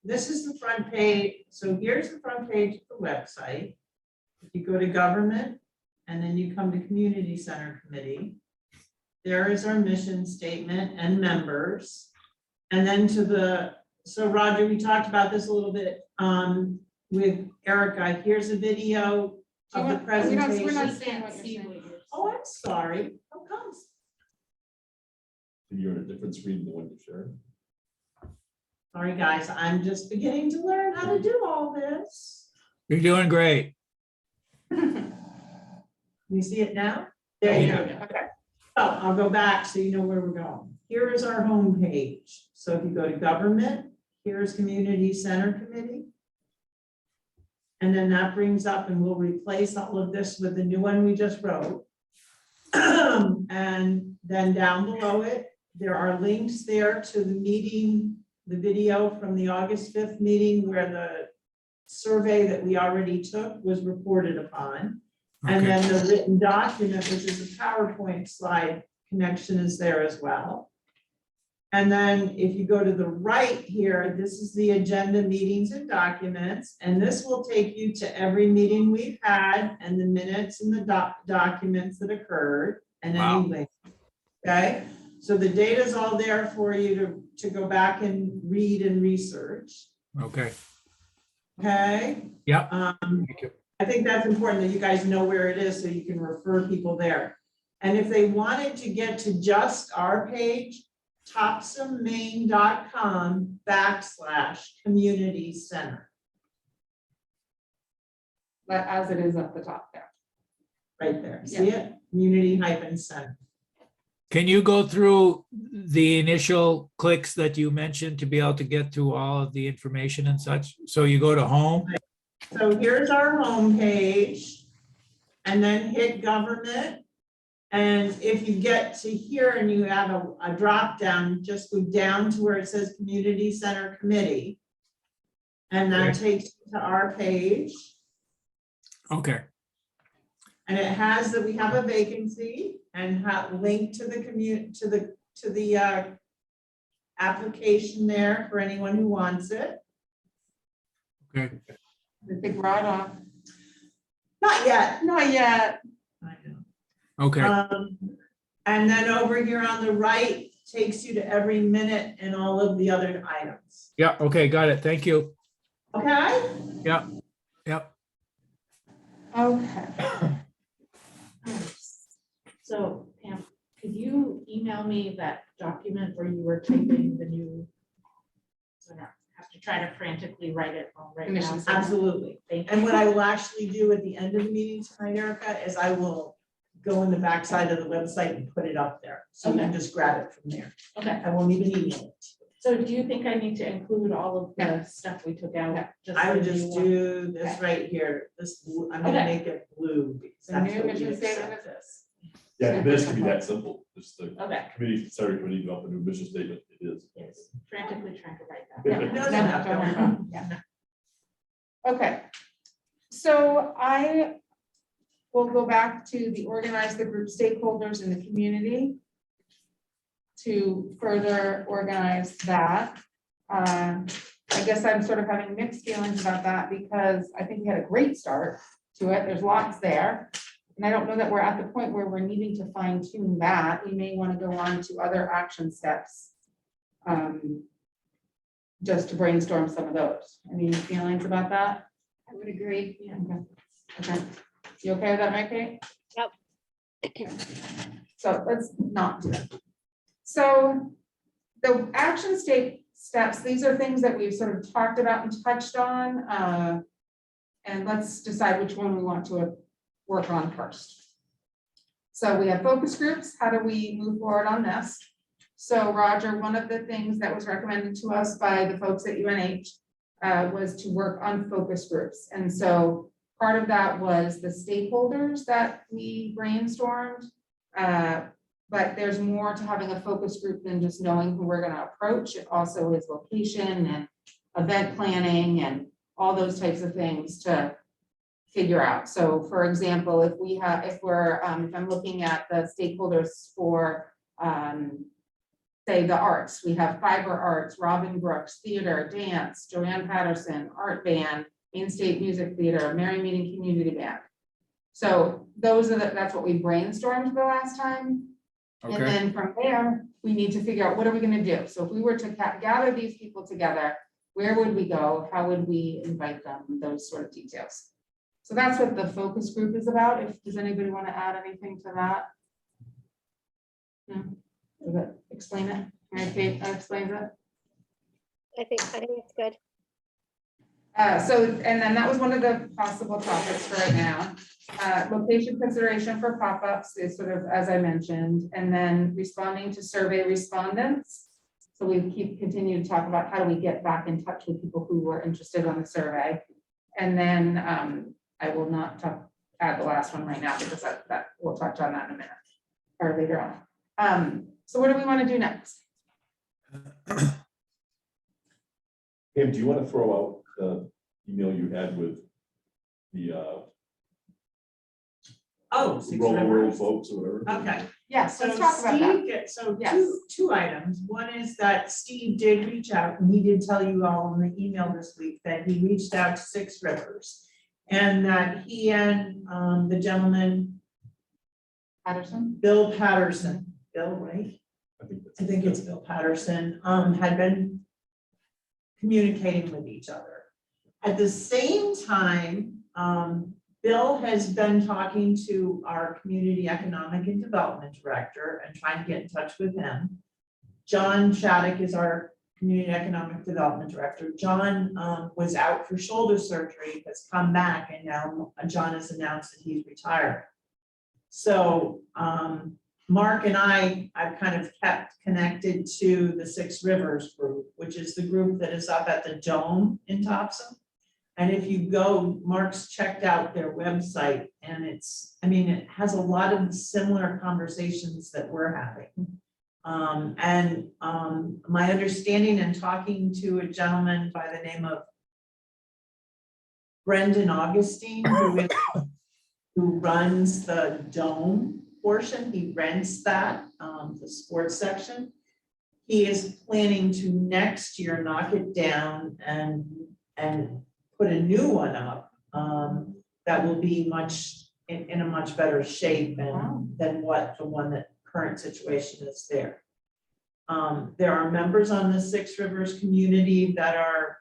[SPEAKER 3] this is the front page. So here's the front page of the website. If you go to government and then you come to community center committee, there is our mission statement and members. And then so Roger, we talked about this a little bit with Erica. Here's a video of the
[SPEAKER 2] we're not
[SPEAKER 3] presentation.
[SPEAKER 2] seeing what you're saying.
[SPEAKER 3] Oh, I'm sorry. How comes?
[SPEAKER 1] You're on a different screen than the one you shared.
[SPEAKER 3] Sorry, guys, I'm just beginning to learn how to do all this.
[SPEAKER 7] You're doing great.
[SPEAKER 3] You see it now? There you go.
[SPEAKER 2] Okay,
[SPEAKER 3] Oh, I'll go back so you know where we're going. Here is our home page. So if you go to government, here's community center committee. And then that brings up, and we'll replace all of this with the new one we just wrote. And then down below it, there are links there to the meeting, the video from the August 5th meeting where the survey that we already took was reported upon. And
[SPEAKER 7] Okay.
[SPEAKER 3] then the written document, which is a PowerPoint slide connection, is there as well. And then if you go to the right here, this is the agenda, meetings and documents, and this will take you to every meeting we've had and the minutes and the documents that occurred and
[SPEAKER 7] Wow.
[SPEAKER 3] any links. Okay, so the data's all there for you to go back and read and research.
[SPEAKER 7] Okay,
[SPEAKER 3] Okay.
[SPEAKER 7] Yep.
[SPEAKER 3] Thank
[SPEAKER 7] you.
[SPEAKER 3] I think that's important that you guys know where it is so you can refer people there. And if they wanted to get to just our page, topsammaine.com/community center,
[SPEAKER 2] But as it is at the top there.
[SPEAKER 3] right there. See it? Community-center.
[SPEAKER 7] Can you go through the initial clicks that you mentioned to be able to get through all of the information and such? So you go to home?
[SPEAKER 3] So here's our homepage, and then hit government. And if you get to here and you have a drop down, just go down to where it says Community Center Committee. And that takes you to our page.
[SPEAKER 7] Okay,
[SPEAKER 3] And it has that we have a vacancy and link to the application there for anyone who wants it.
[SPEAKER 7] okay.
[SPEAKER 2] The big rod off.
[SPEAKER 3] Not yet.
[SPEAKER 2] Not yet.
[SPEAKER 3] I know.
[SPEAKER 7] Okay,
[SPEAKER 3] And then over here on the right takes you to every minute and all of the other items.
[SPEAKER 7] yeah, okay, got it. Thank you.
[SPEAKER 3] Okay?
[SPEAKER 7] Yep, yep.
[SPEAKER 2] Okay.
[SPEAKER 4] So Pam, could you email me that document where you were typing the new? So I don't have to try to frantically write it all right now.
[SPEAKER 2] Mission
[SPEAKER 3] Absolutely.
[SPEAKER 4] Thank
[SPEAKER 3] And
[SPEAKER 4] you.
[SPEAKER 3] what I will actually do at the end of the meeting tonight, Erica, is I will go in the backside of the website and put it up there. So you can just grab it from there.
[SPEAKER 4] Okay,
[SPEAKER 3] I won't even email it.
[SPEAKER 4] so do you think I need to include all of the stuff we took out?
[SPEAKER 3] I would
[SPEAKER 4] the
[SPEAKER 3] just
[SPEAKER 4] new one?
[SPEAKER 3] do this right here. This, I'm gonna
[SPEAKER 4] Okay.
[SPEAKER 3] make it blue. Because
[SPEAKER 2] The
[SPEAKER 3] that's
[SPEAKER 2] new
[SPEAKER 3] what we
[SPEAKER 2] mission statement
[SPEAKER 3] accept.
[SPEAKER 2] is this.
[SPEAKER 1] Yeah, the minutes can be that simple, just the
[SPEAKER 4] Okay,
[SPEAKER 1] committee, sorry, committee, develop a new mission statement, it is.
[SPEAKER 4] yes, frantically trying to write that.
[SPEAKER 2] Yeah.
[SPEAKER 3] No,
[SPEAKER 2] No, don't worry about it. Yeah. Okay. So I will go back to the organize the group stakeholders in the community to further organize that. I guess I'm sort of having mixed feelings about that because I think we had a great start to it. There's lots there. And I don't know that we're at the point where we're needing to fine tune that. We may want to go on to other action steps. Just to brainstorm some of those. Any feelings about that?
[SPEAKER 6] I would agree.
[SPEAKER 4] Yeah.
[SPEAKER 2] Okay. You okay with that, Mary Kate?
[SPEAKER 5] Yep.
[SPEAKER 2] So let's not do it. So the action steps, these are things that we've sort of talked about and touched on. And let's decide which one we want to work on first. So we have focus groups. How do we move forward on this? So Roger, one of the things that was recommended to us by the folks at UNH was to work on focus groups. And so part of that was the stakeholders that we brainstormed. But there's more to having a focus group than just knowing who we're going to approach. It also is location and event planning and all those types of things to figure out. So for example, if I'm looking at the stakeholders for, say the arts, we have fiber arts, Robin Brooks, theater, dance, Joanne Patterson, art band, Maine State Music Theater, Merry Meeting Community Band. So that's what we brainstormed the last time. And
[SPEAKER 7] Okay,
[SPEAKER 2] then from there, we need to figure out what are we gonna do? So if we were to gather these people together, where would we go? How would we invite them? Those sort of details. So that's what the focus group is about. Does anybody want to add anything to that? No? Does it explain it? Mary Kate explains it?
[SPEAKER 5] I think it's good.
[SPEAKER 2] And then that was one of the possible topics for right now. Location consideration for pop-ups is sort of, as I mentioned, and then responding to survey respondents. So we continue to talk about how do we get back in touch with people who were interested on the survey. And then I will not add the last one right now because that we'll touch on that in a minute or later on. So what do we want to do next?
[SPEAKER 1] Pam, do you want to throw out the email you had with the
[SPEAKER 3] Oh, Six
[SPEAKER 1] Roll world
[SPEAKER 3] Rivers.
[SPEAKER 1] folks or whatever.
[SPEAKER 3] Okay.
[SPEAKER 2] Yes,
[SPEAKER 3] So
[SPEAKER 2] let's talk about that.
[SPEAKER 3] Steve, so
[SPEAKER 2] Yes.
[SPEAKER 3] two items. One is that Steve did reach out, and he did tell you all in the email this week that he reached out to Six Rivers. And that he and the gentleman,
[SPEAKER 2] Patterson?
[SPEAKER 3] Bill Patterson, Bill, right?
[SPEAKER 1] I
[SPEAKER 3] I think it's Bill Patterson, had been communicating with each other. At the same time, Bill has been talking to our Community Economic and Development Director and trying to get in touch with him. John Shattuck is our Community Economic Development Director. John was out for shoulder surgery, has come back, and now John has announced that he's retired. So Mark and I've kind of kept connected to the Six Rivers group, which is the group that is up at the Dome in Topsham. And if you go, Mark's checked out their website, and it's, I mean, it has a lot of similar conversations that we're having. My understanding and talking to a gentleman by the name of Brendan Augustine, who runs the Dome portion, he rents that, the sports section. He is planning to next year knock it down and put a new one up, that will be in a much better shape than what the one that current situation is there. There are members on the Six Rivers community that are,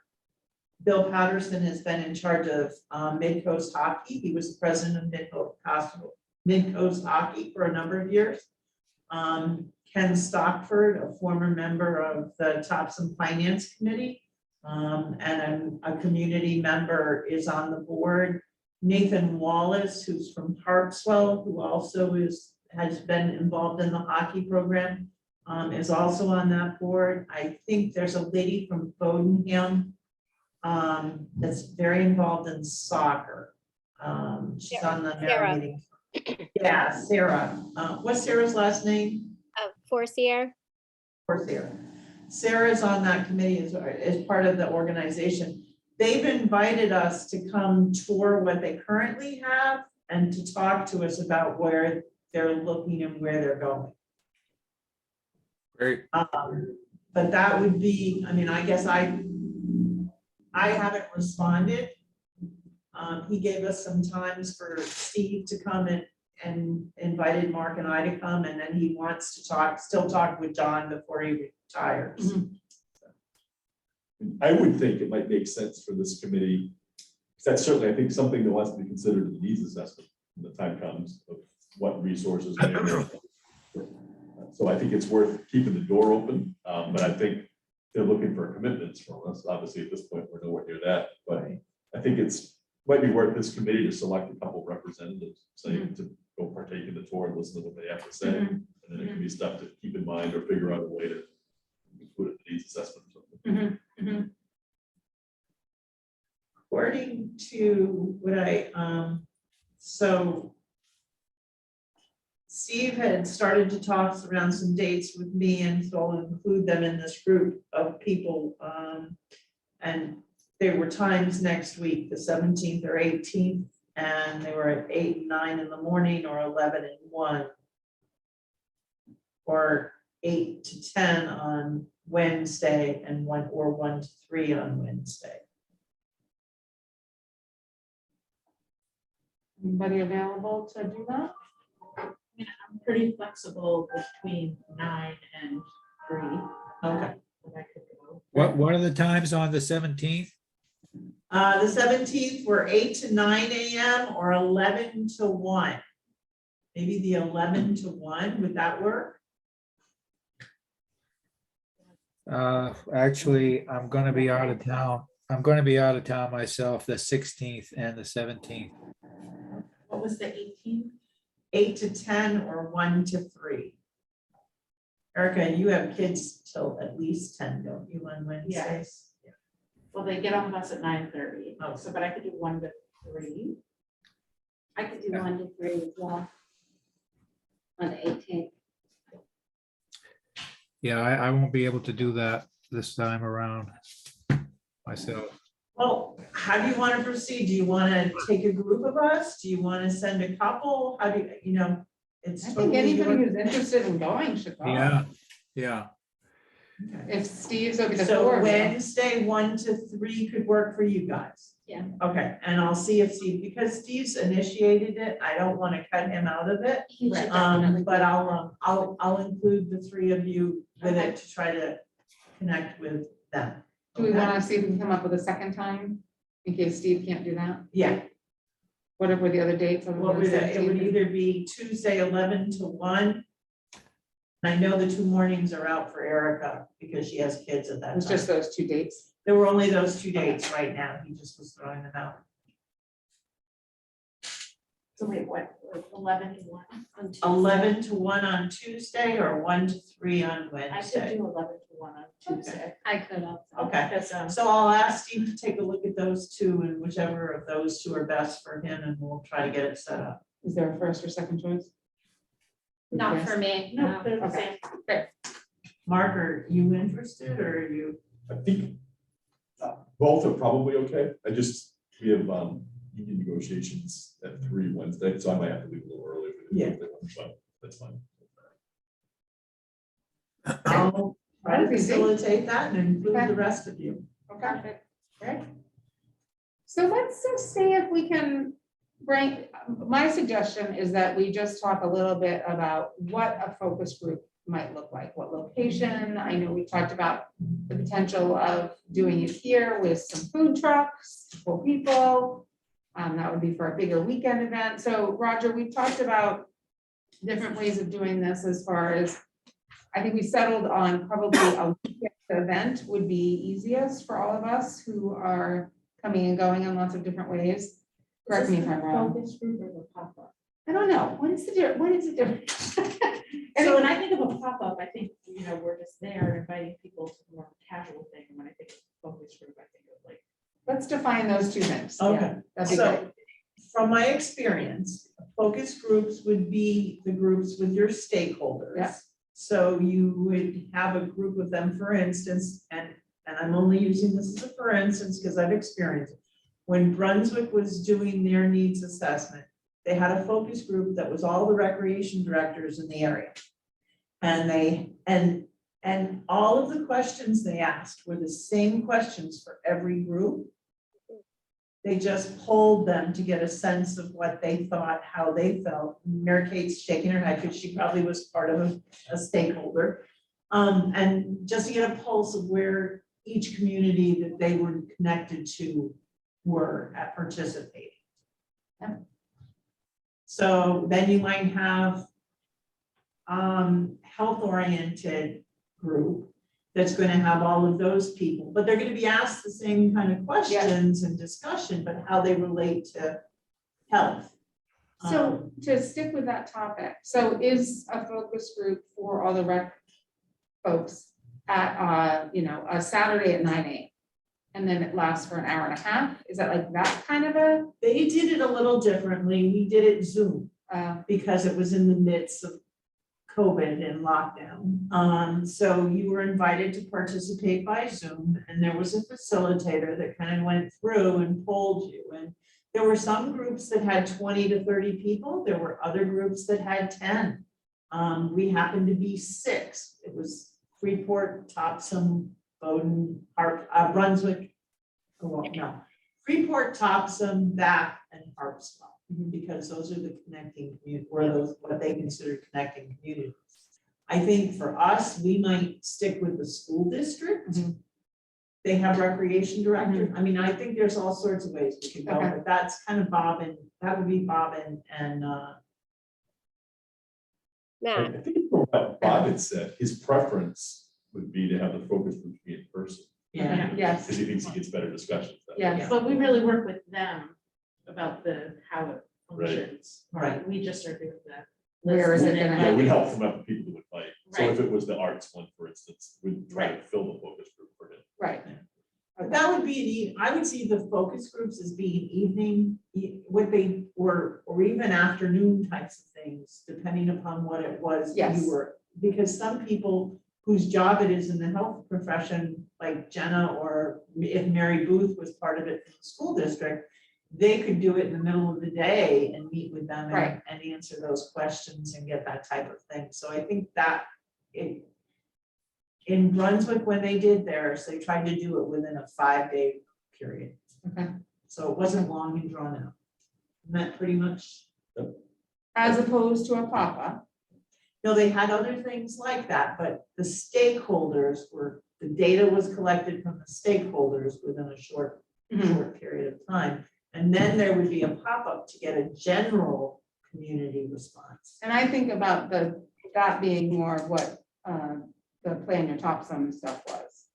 [SPEAKER 3] Bill Patterson has been in charge of Mid-Coast Hockey. He was the president of Mid-Coast Hockey for a number of years. Ken Stockford, a former member of the Topsham Finance Committee, and a community member is on the board. Nathan Wallace, who's from Harpswell, who also has been involved in the hockey program, is also on that board. I think there's a lady from Bodenham that's very involved in soccer. She's on the
[SPEAKER 5] Sarah.
[SPEAKER 3] meeting. Yeah, Sarah. What's Sarah's last name?
[SPEAKER 5] Forcier.
[SPEAKER 3] Or Sarah. Sarah's on that committee as part of the organization. They've invited us to come tour what they currently have and to talk to us about where they're looking and where they're going.
[SPEAKER 7] Great.
[SPEAKER 3] But that would be, I mean, I guess I haven't responded. He gave us some times for Steve to come and invited Mark and I to come, and then he wants to still talk with John before he retires.
[SPEAKER 1] I would think it might make sense for this committee, because that's certainly, I think, something that wants to be considered in the needs assessment when the time comes of what resources. So I think it's worth keeping the door open, but I think they're looking for commitments from us. Obviously, at this point, we're nowhere near that, but I think might be worth this committee to select a couple of representatives, say, to go partake in the tour and listen to what they have to say. And then it can be stuff to keep in mind or figure out a way to include it in the needs assessment or something.
[SPEAKER 3] According to what so Steve had started to talk around some dates with me, and so I'll include them in this group of people. And there were times next week, the 17th or 18th, and they were at 8 and 9 in the morning, or 11 and 1, or 8 to 10 on Wednesday, and 1 to 3 on Wednesday.
[SPEAKER 2] Anybody available to do that?
[SPEAKER 4] I'm pretty flexible between 9 and 3.
[SPEAKER 3] Okay.
[SPEAKER 4] But I could go.
[SPEAKER 7] What are the times on the 17th?
[SPEAKER 3] The 17th were 8 to 9 a.m. or 11 to 1. Maybe the 11 to 1, would that work?
[SPEAKER 7] Actually, I'm gonna be out of town. I'm gonna be out of town myself, the 16th and the 17th.
[SPEAKER 4] What was the 18th?
[SPEAKER 3] 8 to 10 or 1 to 3. Erica, you have kids till at least 10, don't you, on Wednesdays?
[SPEAKER 4] Yes. Well, they get on bus at 9:30.
[SPEAKER 3] Oh.
[SPEAKER 4] So, but I could do 1 to 3.
[SPEAKER 6] I could do 1 to 3 as well. On the 18th.
[SPEAKER 7] Yeah, I won't be able to do that this time around myself.
[SPEAKER 3] Well, how do you want to proceed? Do you want to take a group of us? Do you want to send a couple? How do you, it's
[SPEAKER 2] I think
[SPEAKER 3] totally
[SPEAKER 2] anybody
[SPEAKER 3] your.
[SPEAKER 2] who's interested in going should go.
[SPEAKER 7] Yeah.
[SPEAKER 3] Okay.
[SPEAKER 2] If Steve's okay, the
[SPEAKER 3] So
[SPEAKER 2] four of you.
[SPEAKER 3] Wednesday, 1 to 3 could work for you guys.
[SPEAKER 6] Yeah.
[SPEAKER 3] Okay, and I'll see if Steve, because Steve's initiated it, I don't want to cut him out of it.
[SPEAKER 6] He should
[SPEAKER 3] But I'll include the 3 of you with
[SPEAKER 6] Okay.
[SPEAKER 3] it to try to connect with them.
[SPEAKER 2] Do we
[SPEAKER 3] Okay?
[SPEAKER 2] want to see if we can come up with a second time in case Steve can't do that?
[SPEAKER 3] Yeah,
[SPEAKER 2] What were the other dates?
[SPEAKER 3] what would it would either be Tuesday 11 to 1. I know the 2 mornings are out for Erica because she has kids at
[SPEAKER 2] It
[SPEAKER 3] that
[SPEAKER 2] was
[SPEAKER 3] time.
[SPEAKER 2] just those 2 dates.
[SPEAKER 3] There were only those 2 dates right now, he just was throwing them out.
[SPEAKER 4] So wait, what, like 11 to 1 on Tuesday?
[SPEAKER 3] 11 to 1 on Tuesday or 1 to 3 on
[SPEAKER 4] I could
[SPEAKER 3] Wednesday.
[SPEAKER 4] do 11 to 1 on Tuesday.
[SPEAKER 6] I could also.
[SPEAKER 3] Okay,
[SPEAKER 4] Because,
[SPEAKER 3] so I'll ask Steve to take a look at those 2 and whichever of those 2 are best for him and we'll try to get it set up.
[SPEAKER 2] Is there a first or second choice?
[SPEAKER 6] Not
[SPEAKER 2] Yes.
[SPEAKER 6] for me,
[SPEAKER 4] no,
[SPEAKER 6] no.
[SPEAKER 4] they're the
[SPEAKER 2] Okay.
[SPEAKER 4] same.
[SPEAKER 3] Mark, are you interested or are you?
[SPEAKER 1] I think both are probably okay. We have union negotiations at 3 Wednesday, so I might have to leave a little early. for the
[SPEAKER 3] Yeah.
[SPEAKER 1] but that's fine.
[SPEAKER 3] I'll try to
[SPEAKER 2] That is easy.
[SPEAKER 3] facilitate that and include
[SPEAKER 2] Okay.
[SPEAKER 3] the rest of you.
[SPEAKER 2] Okay, great. So let's just see if we can bring, my suggestion is that we just talk a little bit about what a focus group might look like, what location. I know we talked about the potential of doing it here with some food trucks for people. That would be for a bigger weekend event. So Roger, we've talked about different ways of doing this as far as, I think we settled on probably a weekend event would be easiest for all of us who are coming and going in lots of different ways. Correct me if I'm wrong.
[SPEAKER 4] Focus group or the pop-up?
[SPEAKER 2] I don't know. What is the difference?
[SPEAKER 4] So when I think of a pop-up, I think, we're just there inviting people to a more casual thing. And when I think of focus group, I think of like.
[SPEAKER 2] Let's define those 2 things. Yeah,
[SPEAKER 3] Okay,
[SPEAKER 2] that'd be
[SPEAKER 3] so
[SPEAKER 2] great.
[SPEAKER 3] from my experience, focus groups would be the groups with your stakeholders.
[SPEAKER 2] Yeah.
[SPEAKER 3] So you would have a group of them, for instance, and I'm only using this as a for instance because I've experienced it. When Brunswick was doing their needs assessment, they had a focus group that was all the recreation directors in the area. And all of the questions they asked were the same questions for every group. They just polled them to get a sense of what they thought, how they felt. Mary Kate's shaking her head because she probably was part of a stakeholder. And just to get a pulse of where each community that they were connected to were at participating.
[SPEAKER 2] Yeah.
[SPEAKER 3] So then you might have health-oriented group that's going to have all of those people, but they're going to be asked the same kind of questions and discussion, but how they relate to health.
[SPEAKER 2] So to stick with that topic, so is a focus group for all the rec folks at, a Saturday at 9 a.m. and then it lasts for an hour and a half? Is that like that kind of a?
[SPEAKER 3] They did it a little differently. We did it Zoom because it was in the midst of COVID and lockdown. So you were invited to participate by Zoom and there was a facilitator that kind of went through and polled you. And there were some groups that had 20 to 30 people. There were other groups that had 10. We happened to be 6. It was Freeport, Topsham, Bowdoin, Brunswick. Freeport, Topsham, Bath, and Harpswell. Because those are the connecting communities, or those what they consider connecting communities. I think for us, we might stick with the school district. They have recreation director. I mean, I think there's all sorts of ways we could go,
[SPEAKER 2] Okay.
[SPEAKER 3] but that's kind of Bob and that would be Bob and
[SPEAKER 5] Matt,
[SPEAKER 1] I think from what Bob had said, his preference would be to have the focus group be in person,
[SPEAKER 3] yeah.
[SPEAKER 2] Yes,
[SPEAKER 1] because he thinks he gets better discussions. that way.
[SPEAKER 2] yes.
[SPEAKER 4] But we really work with them about how it
[SPEAKER 1] Right.
[SPEAKER 4] functions.
[SPEAKER 3] Right.
[SPEAKER 4] We just are doing that.
[SPEAKER 2] Where is it gonna
[SPEAKER 1] Yeah, we
[SPEAKER 2] happen?
[SPEAKER 1] help them out with people to invite. So if
[SPEAKER 4] Right.
[SPEAKER 1] it was the arts one, for instance, we'd try to fill the focus group for him.
[SPEAKER 2] Right.
[SPEAKER 3] But that would be I would see the focus groups as being evening, what they were, or even afternoon types of things, depending upon what it was
[SPEAKER 2] Yes.
[SPEAKER 3] you were. Because some people whose job it is in the health profession, like Jenna, or if Mary Booth was part of it from the school district, they could do it in the middle of the day and meet with them
[SPEAKER 2] Right.
[SPEAKER 3] and answer those questions and get that type of thing. So I think that in Brunswick, when they did theirs, they tried to do it within a 5-day period.
[SPEAKER 2] Okay.
[SPEAKER 3] So it wasn't long and drawn out. And that pretty much,
[SPEAKER 2] As opposed to a pop-up.
[SPEAKER 3] no, they had other things like that, but the stakeholders were, the data was collected from the stakeholders within a short period of time. And then there would be a pop-up to get a general community response.
[SPEAKER 2] And I think about that being more of what the Plan Your Topsum stuff was.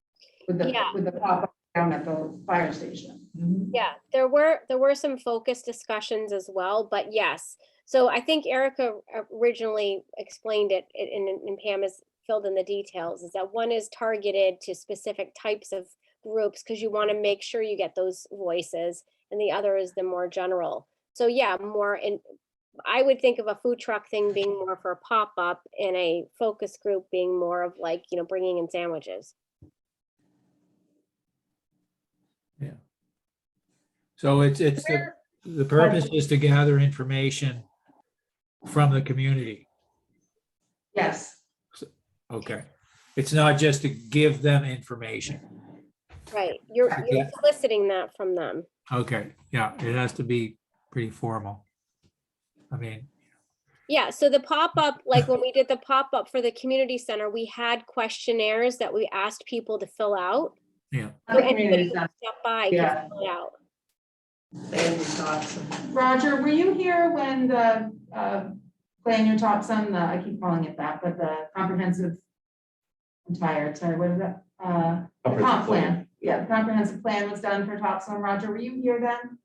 [SPEAKER 2] With
[SPEAKER 5] Yeah.
[SPEAKER 2] the pop-up down at the fire station.
[SPEAKER 5] Yeah, there were some focused discussions as well, but yes. So I think Erica originally explained it, and Pam has filled in the details, is that one is targeted to specific types of groups because you want to make sure you get those voices, and the other is the more general. So yeah, I would think of a food truck thing being more for a pop-up, and a focus group being more of like, bringing in sandwiches.
[SPEAKER 7] So the purpose is to gather information from the community.
[SPEAKER 2] Yes.
[SPEAKER 7] Okay. It's not just to give them information.
[SPEAKER 5] Right, you're
[SPEAKER 7] Yeah.
[SPEAKER 5] soliciting that from them.
[SPEAKER 7] Okay, yeah, it has to be pretty formal. I mean,
[SPEAKER 5] Yeah, so the pop-up, like when we did the pop-up for the community center, we had questionnaires that we asked people to fill out.
[SPEAKER 7] yeah,
[SPEAKER 5] So
[SPEAKER 2] Other
[SPEAKER 5] anybody
[SPEAKER 2] communities
[SPEAKER 5] who
[SPEAKER 2] have-
[SPEAKER 5] stepped by
[SPEAKER 2] Yeah.
[SPEAKER 5] can fill it out.
[SPEAKER 3] They had the thoughts and
[SPEAKER 2] Roger, were you here when the Plan Your Topsum, I keep calling it that, but the comprehensive, I'm tired, sorry, what is that? The comp plan. Yeah, the comprehensive plan was done for Topsum. Roger, were you here then?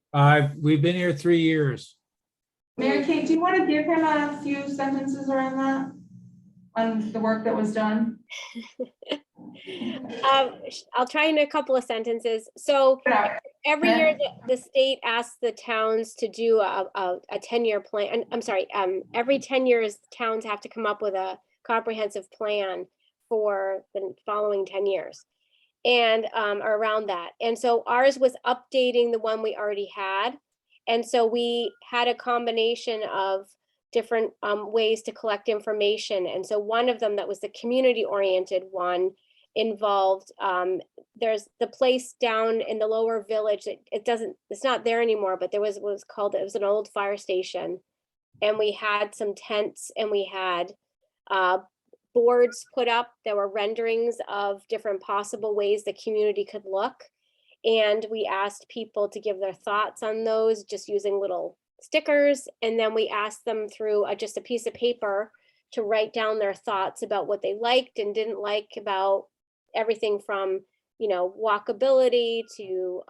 [SPEAKER 7] we've been here 3 years.
[SPEAKER 2] Mary Kate, do you want to give him a few sentences around that? On the work that was done?
[SPEAKER 5] I'll try in a couple of sentences. So
[SPEAKER 2] Yeah.
[SPEAKER 5] every year the state asks the towns to do a 10-year plan. I'm sorry, every 10 years, towns have to come up with a comprehensive plan for the following 10 years. And around that. And so ours was updating the one we already had. And so we had a combination of different ways to collect information. And so one of them that was the community-oriented one involved, there's the place down in the lower village, it's not there anymore, but there was an old fire station. And we had some tents, and we had boards put up. There were renderings of different possible ways the community could look. And we asked people to give their thoughts on those, just using little stickers. And then we asked them through just a piece of paper to write down their thoughts about what they liked and didn't like about everything from, walkability to,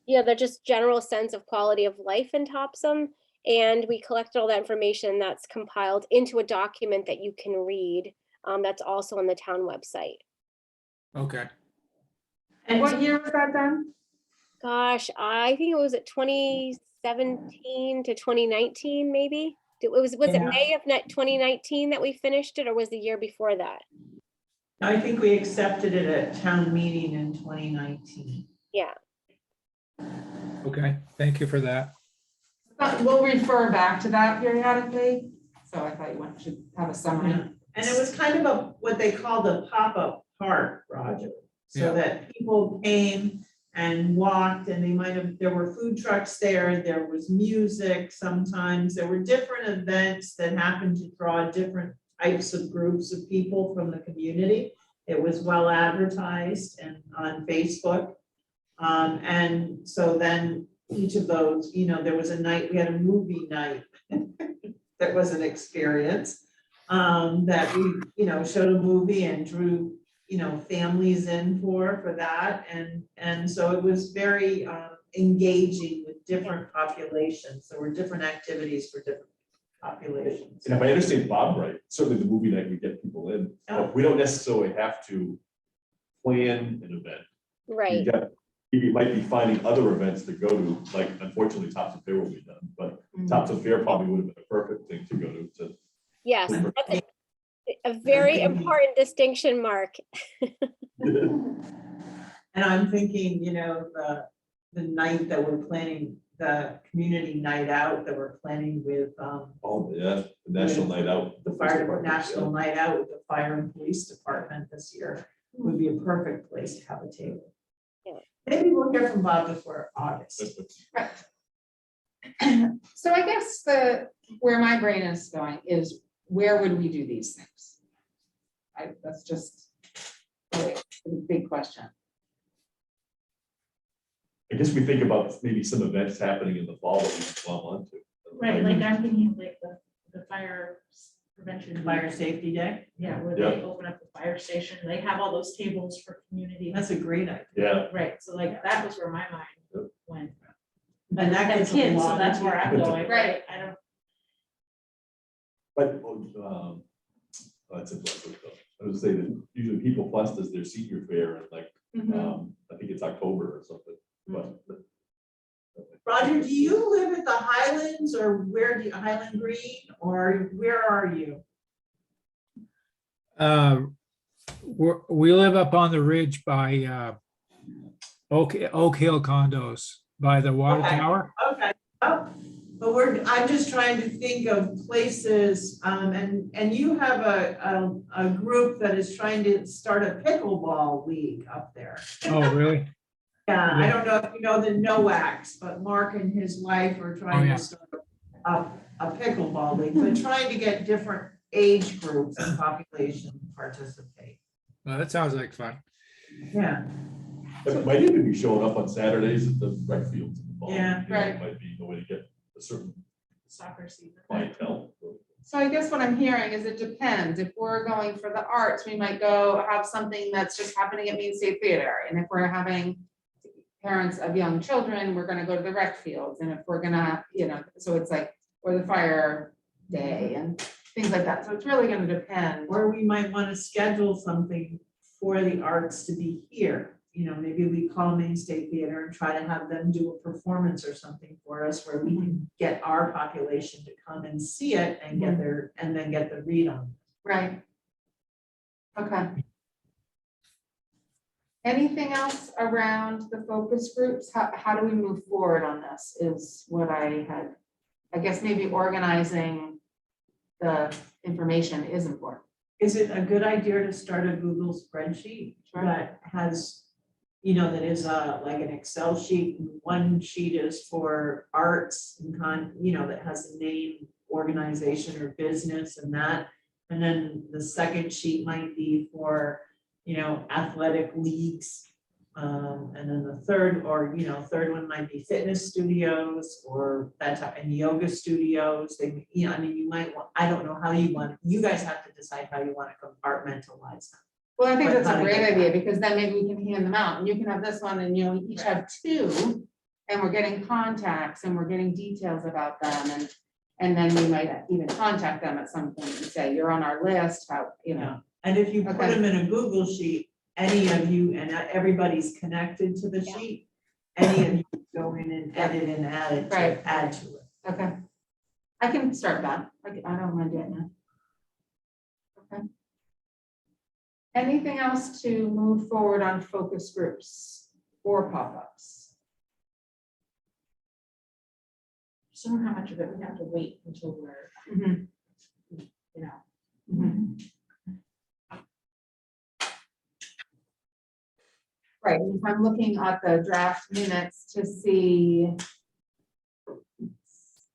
[SPEAKER 5] the just general sense of quality of life in Topsham. And we collected all that information that's compiled into a document that you can read. That's also on the town website.
[SPEAKER 7] Okay.
[SPEAKER 2] And what year was that done?
[SPEAKER 5] Gosh, I think it was at 2017 to 2019, maybe. Was it
[SPEAKER 2] Yeah.
[SPEAKER 5] May of 2019 that we finished it, or was the year before that?
[SPEAKER 3] I think we accepted it at town meeting in 2019.
[SPEAKER 5] Yeah.
[SPEAKER 7] Okay, thank you for that.
[SPEAKER 2] We'll refer back to that periodically. So I thought you should have a summary.
[SPEAKER 3] Yeah. And it was kind of what they called a pop-up park, Roger. So
[SPEAKER 7] Yeah.
[SPEAKER 3] that people came and walked, and there were food trucks there was music sometimes, there were different events that happened to draw different types of groups of people from the community. It was well advertised and on Facebook. And so then each of those, there was a night, we had a movie night. That was an experience, that we, showed a movie and drew, families in for that. And so it was very engaging with different populations. There were different activities for different populations.
[SPEAKER 1] And if I understand Bob right, certainly the movie night would get people in. But we don't necessarily have to plan an event.
[SPEAKER 5] Right.
[SPEAKER 1] You might be finding other events to go to, like unfortunately Topsham Fair will be done, but Topsham Fair probably would have been a perfect thing to go to.
[SPEAKER 5] Yes. A very
[SPEAKER 3] thinking-
[SPEAKER 5] important distinction, Mark.
[SPEAKER 3] And I'm thinking, the night that we're planning, the community night out that we're planning with,
[SPEAKER 1] Oh, yeah, the National Night Out.
[SPEAKER 3] the national night out with the fire and police department this year would be a perfect place to have a table.
[SPEAKER 5] Yeah.
[SPEAKER 3] Maybe we'll hear from Bob before August.
[SPEAKER 2] So I guess where my brain is going is, where would we do these things? That's just a big question.
[SPEAKER 1] I guess we think about maybe some events happening in the fall that we can glom onto.
[SPEAKER 4] Right, like I'm thinking like the fire prevention.
[SPEAKER 3] Fire safety day,
[SPEAKER 4] Yeah, where they open up the fire station, they have all those tables for community.
[SPEAKER 3] that's a great idea.
[SPEAKER 1] Yeah,
[SPEAKER 4] Right, so like that was where my mind went.
[SPEAKER 3] And that
[SPEAKER 4] As
[SPEAKER 3] gets a
[SPEAKER 4] kids, so
[SPEAKER 3] lot
[SPEAKER 4] that's
[SPEAKER 3] of
[SPEAKER 4] where I'm
[SPEAKER 3] people.
[SPEAKER 4] going,
[SPEAKER 2] Right.
[SPEAKER 4] right? I don't,
[SPEAKER 1] but, that's a blessing though. I would say that usually People Plus does their senior fair and like, I think it's October or something, but.
[SPEAKER 3] Roger, do you live at the Highlands or Highland Green, or where are you?
[SPEAKER 7] We live up on the ridge by Oak Hill condos by the water
[SPEAKER 3] Okay.
[SPEAKER 7] tower.
[SPEAKER 3] Okay, oh, but I'm just trying to think of places, and you have a group that is trying to start a pickleball league up there.
[SPEAKER 7] Oh, really?
[SPEAKER 3] Yeah, I
[SPEAKER 7] Yeah.
[SPEAKER 3] don't know if you know the NOACs, but Mark and his wife are trying
[SPEAKER 7] yeah.
[SPEAKER 3] to start a pickleball league, but trying to get different age groups and population to participate.
[SPEAKER 7] Well, that sounds like fun.
[SPEAKER 3] Yeah,
[SPEAKER 1] It might even be showing up on Saturdays at the rec fields in the fall.
[SPEAKER 3] Yeah.
[SPEAKER 1] You know, it might be a way to get a certain
[SPEAKER 4] soccer season.
[SPEAKER 1] clientele.
[SPEAKER 2] So I guess what I'm hearing is it depends. If we're going for the arts, we might go have something that's just happening at Maine State Theater. And if we're having parents of young children, we're gonna go to the rec fields. And if we're gonna, so it's like, or the fire day and things like that. So it's really gonna depend.
[SPEAKER 3] or we might want to schedule something for the arts to be here. Maybe we call Maine State Theater and try to have them do a performance or something for us where we can get our population to come and see it and then get the read on it.
[SPEAKER 2] Right. Okay. Anything else around the focus groups? How do we move forward on this is what I guess maybe organizing the information is important.
[SPEAKER 3] Is it a good idea to start a Google spreadsheet that has, that is like an Excel sheet, and one sheet is for arts and that has a name, organization or business and that. And then the second sheet might be for, athletic leagues. And then the third one might be fitness studios or that type, and yoga studios. You might want, I don't know how you guys have to decide how you want to compartmentalize them.
[SPEAKER 2] Well, I think
[SPEAKER 3] But
[SPEAKER 2] that's a
[SPEAKER 3] how to
[SPEAKER 2] great
[SPEAKER 3] get
[SPEAKER 2] idea because then maybe we can hand them out and you can have this one and we each have two. And we're getting contacts and we're getting details about them and then we might even contact them at some point and say, you're on our list,
[SPEAKER 3] And if you put
[SPEAKER 2] Okay.
[SPEAKER 3] them in a Google sheet, any of you, and everybody's connected to the
[SPEAKER 5] Yeah.
[SPEAKER 3] sheet, any of you can go in and edit and add
[SPEAKER 2] Right.
[SPEAKER 3] to it.
[SPEAKER 2] Okay. I can start that. I don't mind doing that. Okay. Anything else to move forward on focus groups or pop-ups?
[SPEAKER 4] So how much of it we have to wait until we're,
[SPEAKER 2] Mhm, mhm. Right, if I'm looking at the draft minutes to see.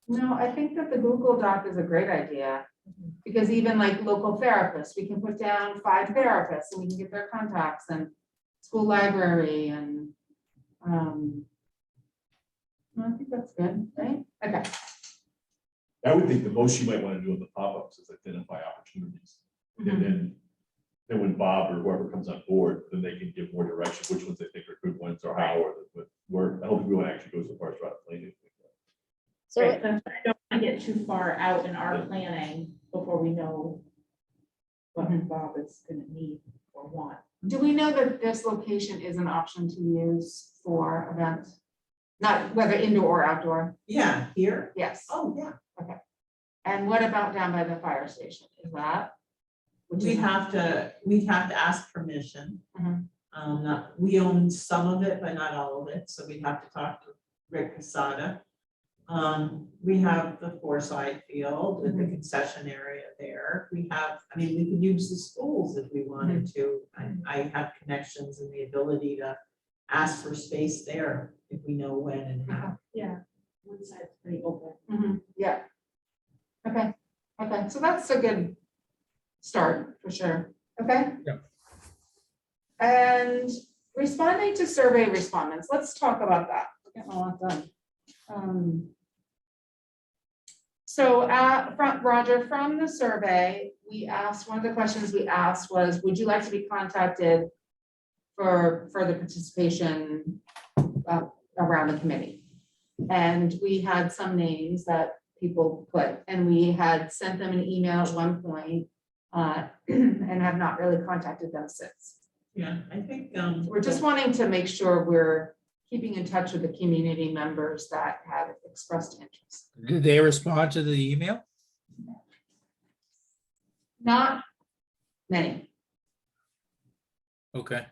[SPEAKER 2] No, I think that the Google Doc is a great idea. Because even like local therapists, we can put down 5 therapists and we can get their contacts and school library and. I think that's good, right? Okay,
[SPEAKER 1] I would think the most you might want to do with the pop-ups is identify opportunities. And then when Bob or whoever comes on board, then they can give more direction, which ones they think are good ones or how, or I don't think we want to actually go so far as try to plan anything.
[SPEAKER 5] So
[SPEAKER 4] right, that's why I don't want to get too far out in our planning before we know what Bob is gonna need or want.
[SPEAKER 2] do we know that this location is an option to use for events? Not whether indoor or outdoor?
[SPEAKER 3] Yeah, here?
[SPEAKER 2] Yes.
[SPEAKER 3] Oh, yeah.
[SPEAKER 2] And what about down by the fire station? Is that? which
[SPEAKER 3] We'd
[SPEAKER 2] is,
[SPEAKER 3] have to ask permission.
[SPEAKER 2] Mhm.
[SPEAKER 3] We own some of it, but not all of it, so we'd have to talk to Rick Casada. We have the Forsyth Field with the concession area there. We could use the schools if we wanted to. I have connections and the ability to ask for space there if we know when and how.
[SPEAKER 4] Yeah, one side's pretty open.
[SPEAKER 2] yeah. Okay, so that's a good start for sure, okay?
[SPEAKER 7] Yeah.
[SPEAKER 2] And responding to survey respondents, let's talk about that. We're getting a lot done. So Roger, from the survey, we asked, one of the questions we asked was, would you like to be contacted for further participation around the committee? And we had some names that people put, and we had sent them an email at one point and have not really contacted them since.
[SPEAKER 3] Yeah, I think.
[SPEAKER 2] We're just wanting to make sure we're keeping in touch with the community members that have expressed interest.
[SPEAKER 7] Did they respond to the email?
[SPEAKER 2] Not many.
[SPEAKER 7] Okay,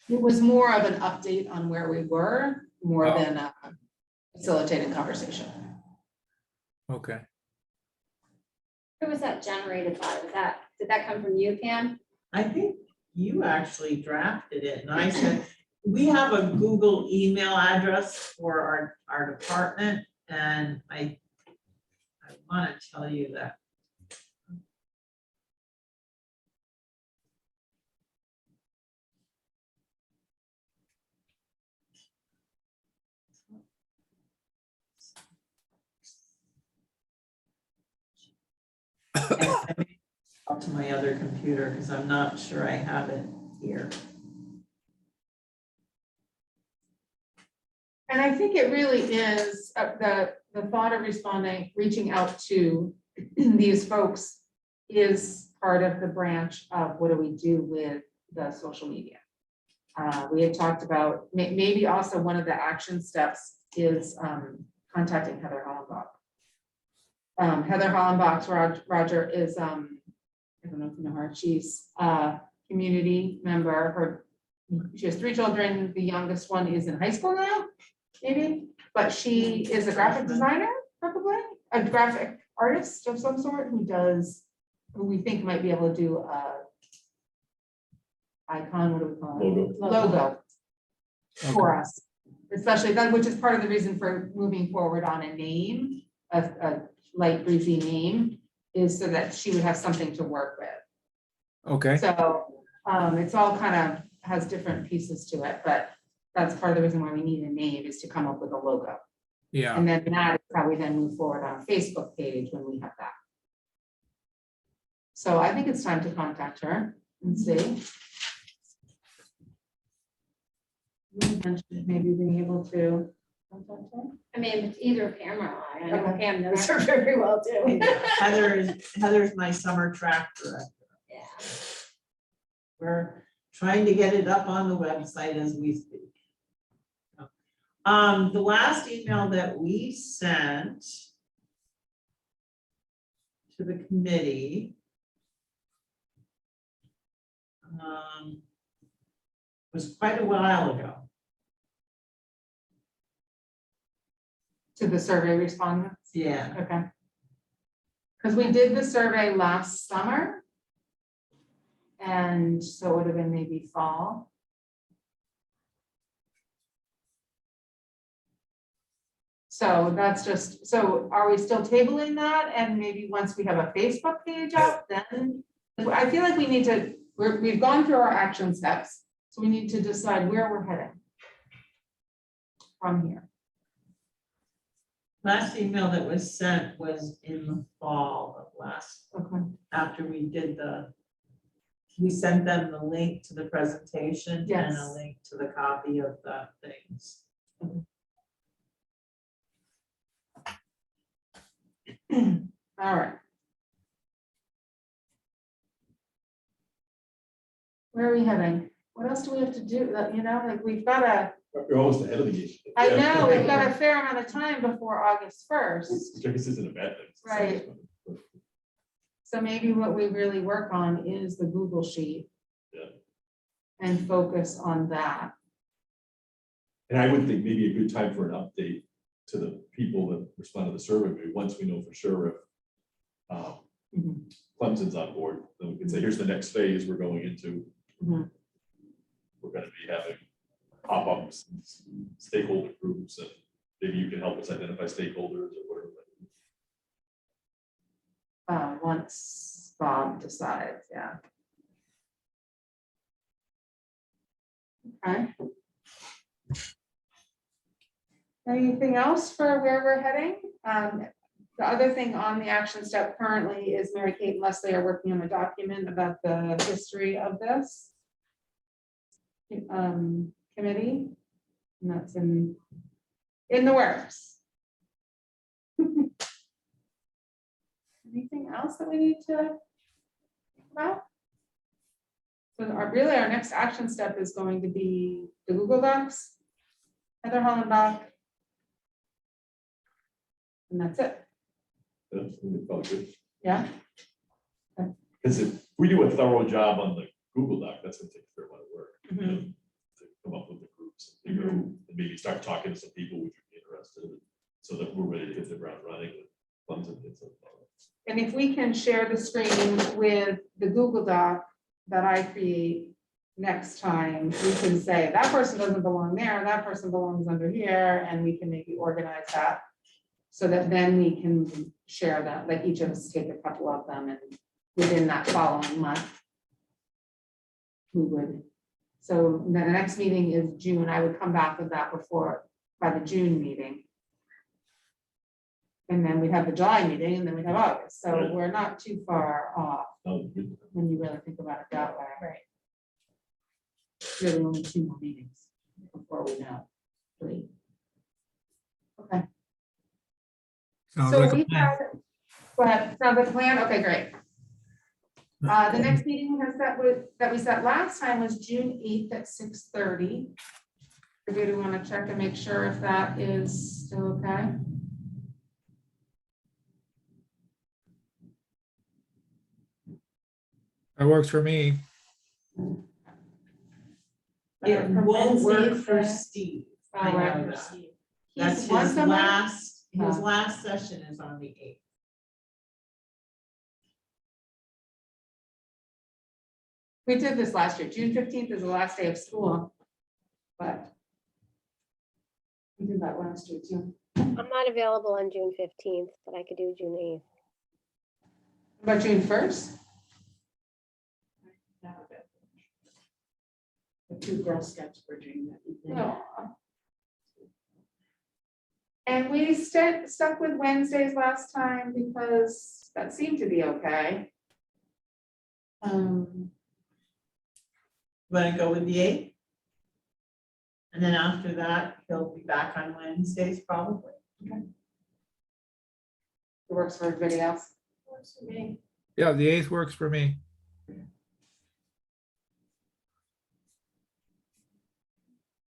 [SPEAKER 2] It was more of an update on where we were, more
[SPEAKER 7] Oh.
[SPEAKER 2] than a facilitated conversation.
[SPEAKER 7] okay.
[SPEAKER 6] Who was that generated by? Did that come from you, Pam?
[SPEAKER 3] I think you actually drafted it, and I said, we have a Google email address for our department, and I want to tell you that. I may talk to my other computer because I'm not sure I have it here.
[SPEAKER 2] And I think it really is the thought of responding, reaching out to these folks is part of the branch of what do we do with the social media. We had talked about, maybe also one of the action steps is contacting Heather Hollenbach. Heather Hollenbach, Roger is, I don't know if you know her, she's a community member. She has 3 children. The youngest one is in high school now, maybe, but she is a graphic designer, probably, a graphic artist of some sort who we think might be able to do a icon, what do we call it? Logo for us, especially that, which is part of the reason for moving forward on a name, a light breezy name, is so that she would have something to work with.
[SPEAKER 7] Okay,
[SPEAKER 2] So it's all kind of has different pieces to it, but that's part of the reason why we need a name is to come up with a logo.
[SPEAKER 7] yeah,
[SPEAKER 2] And then that is how we then move forward on a Facebook page when we have that. So I think it's time to contact her and see. You mentioned maybe being able to contact her.
[SPEAKER 6] I mean, it's either Pam or I know
[SPEAKER 2] Okay.
[SPEAKER 6] Pam knows her very well too.
[SPEAKER 3] Heather's my summer track director.
[SPEAKER 6] Yeah.
[SPEAKER 3] We're trying to get it up on the website as we speak. The last email that we sent to the committee was quite a while ago.
[SPEAKER 2] To the survey respondents,
[SPEAKER 3] Yeah,
[SPEAKER 2] okay. Because we did the survey last summer. And so it would have been maybe fall. So that's just, so are we still tabling that? And maybe once we have a Facebook page up, then I feel like we need to, we've gone through our action steps. So we need to decide where we're heading from here.
[SPEAKER 3] last email that was sent was in the fall of
[SPEAKER 2] Okay.
[SPEAKER 3] after we did we sent them the link to the presentation and a
[SPEAKER 2] Yes.
[SPEAKER 3] link to the copy of the things.
[SPEAKER 2] All right. Where are we heading? What else do we have to do? You know, like we've got a,
[SPEAKER 1] We're almost ahead of the game.
[SPEAKER 2] I know, we've got a fair amount of time before August 1st.
[SPEAKER 1] Which I guess isn't a bad thing.
[SPEAKER 2] Right. So maybe what we really work on is the Google Sheet.
[SPEAKER 1] Yeah.
[SPEAKER 2] And focus on that.
[SPEAKER 1] And I would think maybe a good time for an update to the people that respond to the survey, maybe once we know for sure if Clemson's on board, then we can say, here's the next phase we're going into.
[SPEAKER 2] Mhm.
[SPEAKER 1] We're gonna be having pop-ups, and stakeholder groups, and maybe you can help us identify stakeholders or whatever.
[SPEAKER 2] Once Bob decides, yeah. Okay. Anything else for where we're heading? The other thing on the action step currently is Mary Kate and Leslie are working on a document about the history of this committee, and that's in the works. Anything else that we need to think about? So really our next action step is going to be the Google Docs, Heather Hollenbach. And that's it.
[SPEAKER 1] That's probably good.
[SPEAKER 2] Yeah.
[SPEAKER 1] Because if we do a thorough job on the Google Doc, that's gonna take a fair amount of work. you know, To come up with the groups, and figure out- and maybe start talking to some people which would be interested, so that we're ready to hit the ground running with Clemson gets it.
[SPEAKER 2] And if we can share the screen with the Google Doc that I create next time, we can say that person doesn't belong there, that person belongs under here, and we can maybe organize that. So that then we can share that, like each of us take a couple of them, and within that following month, we would. So then the next meeting is June. I would come back with that by the June meeting. And then we have the July meeting, and then we have August. So
[SPEAKER 1] Right.
[SPEAKER 2] we're not too far off
[SPEAKER 1] Good.
[SPEAKER 2] when you really think about it that way. Right. Really only 2 more meetings before we know. 3. Okay.
[SPEAKER 7] Sounds
[SPEAKER 2] So
[SPEAKER 7] like a
[SPEAKER 2] we
[SPEAKER 7] plan.
[SPEAKER 2] had, go ahead, sounds like a plan, okay, great. The next meeting that we set last time was June 8th at 6:30. Do we want to check and make sure if that is still okay?
[SPEAKER 7] That works for me.
[SPEAKER 3] It won't work
[SPEAKER 2] Wednesdays,
[SPEAKER 3] for
[SPEAKER 2] uh,
[SPEAKER 3] Steve.
[SPEAKER 2] Oh,
[SPEAKER 3] I
[SPEAKER 2] right.
[SPEAKER 3] know that. That's
[SPEAKER 2] He's once
[SPEAKER 3] his
[SPEAKER 2] a month?
[SPEAKER 3] last,
[SPEAKER 2] Oh.
[SPEAKER 3] last session is on the 8th.
[SPEAKER 2] We did this last year. June 15th is the last day of school. But we did that last year too.
[SPEAKER 5] I'm not available on June 15th, but I could do June 8th.
[SPEAKER 2] About June 1st?
[SPEAKER 4] The 2 Girl Scouts were doing that.
[SPEAKER 2] No. And we stuck with Wednesdays last time because that seemed to be okay.
[SPEAKER 3] Want to go with the 8th? And then after that, he'll be back on Wednesdays probably.
[SPEAKER 2] It works for everybody else.
[SPEAKER 4] Works for me.
[SPEAKER 7] Yeah, the 8th works for me.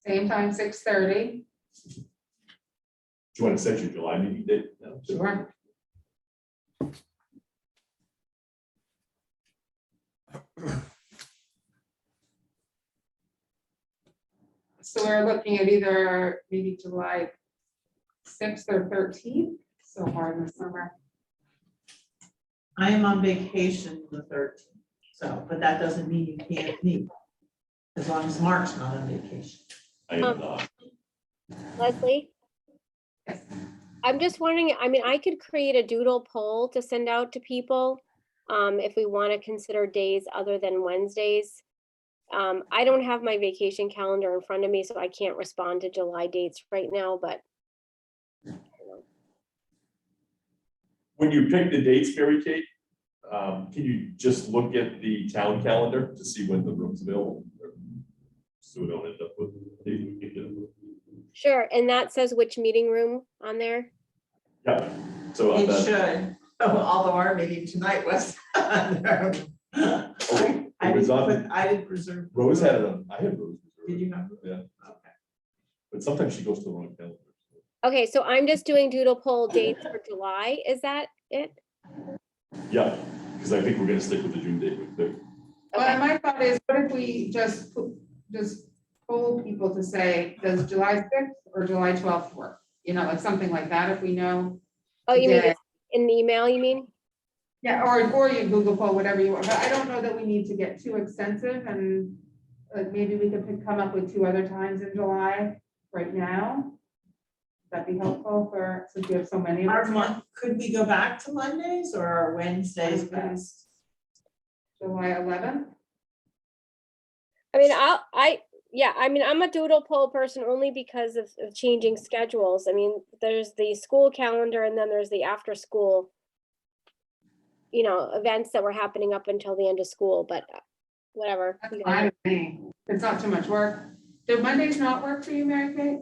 [SPEAKER 2] Same time, 6:30.
[SPEAKER 1] Do you want to set your July meeting date? No,
[SPEAKER 2] Sure. So we're looking at either maybe July 6th or 13th, so hard in the summer.
[SPEAKER 3] I am on vacation the 13th, so, but that doesn't mean you can't meet. As long as Mark's not on vacation.
[SPEAKER 1] I am not.
[SPEAKER 5] Leslie?
[SPEAKER 2] Yes.
[SPEAKER 5] I'm just wondering, I mean, I could create a doodle poll to send out to people if we want to consider days other than Wednesdays. I don't have my vacation calendar in front of me, so I can't respond to July dates right now, but
[SPEAKER 1] When you pick the dates, Mary Kate, can you just look at the town calendar to see when the room's available? So we don't end up with days we can't get them.
[SPEAKER 5] sure. And that says which meeting room on there?
[SPEAKER 1] Yeah, so on
[SPEAKER 3] It
[SPEAKER 1] that,
[SPEAKER 3] should, although our meeting tonight was. I
[SPEAKER 1] it was on-
[SPEAKER 3] didn't reserve.
[SPEAKER 1] Rose had it on, I had Rose. reserved.
[SPEAKER 3] Did you have?
[SPEAKER 1] Yeah,
[SPEAKER 3] Okay.
[SPEAKER 1] but sometimes she goes to the wrong calendar.
[SPEAKER 5] Okay, so I'm just doing doodle poll dates for July. Is that it?
[SPEAKER 1] Yeah, Because I think we're gonna stick with the June date with the,
[SPEAKER 2] Well, my thought is, what if we just poll people to say, does July 6th or July 12th work? You know, like something like that, if we know.
[SPEAKER 5] Oh, you mean
[SPEAKER 2] today.
[SPEAKER 5] it's in the email, you mean?
[SPEAKER 2] Yeah, or you Google poll, whatever you want, but I don't know that we need to get too extensive, and like maybe we could come up with 2 other times in July right now. That'd be helpful for, since we have so many. of us.
[SPEAKER 3] Could we go back to Mondays or are Wednesdays best?
[SPEAKER 2] July 11th.
[SPEAKER 5] I mean, I mean, I'm a doodle poll person only because of changing schedules. I mean, there's the school calendar and then there's the after school, you know, events that were happening up until the end of school, but whatever.
[SPEAKER 2] That's
[SPEAKER 5] you
[SPEAKER 2] fine
[SPEAKER 5] know.
[SPEAKER 2] with me. It's not too much work. Do Mondays not work for you, Mary Kate?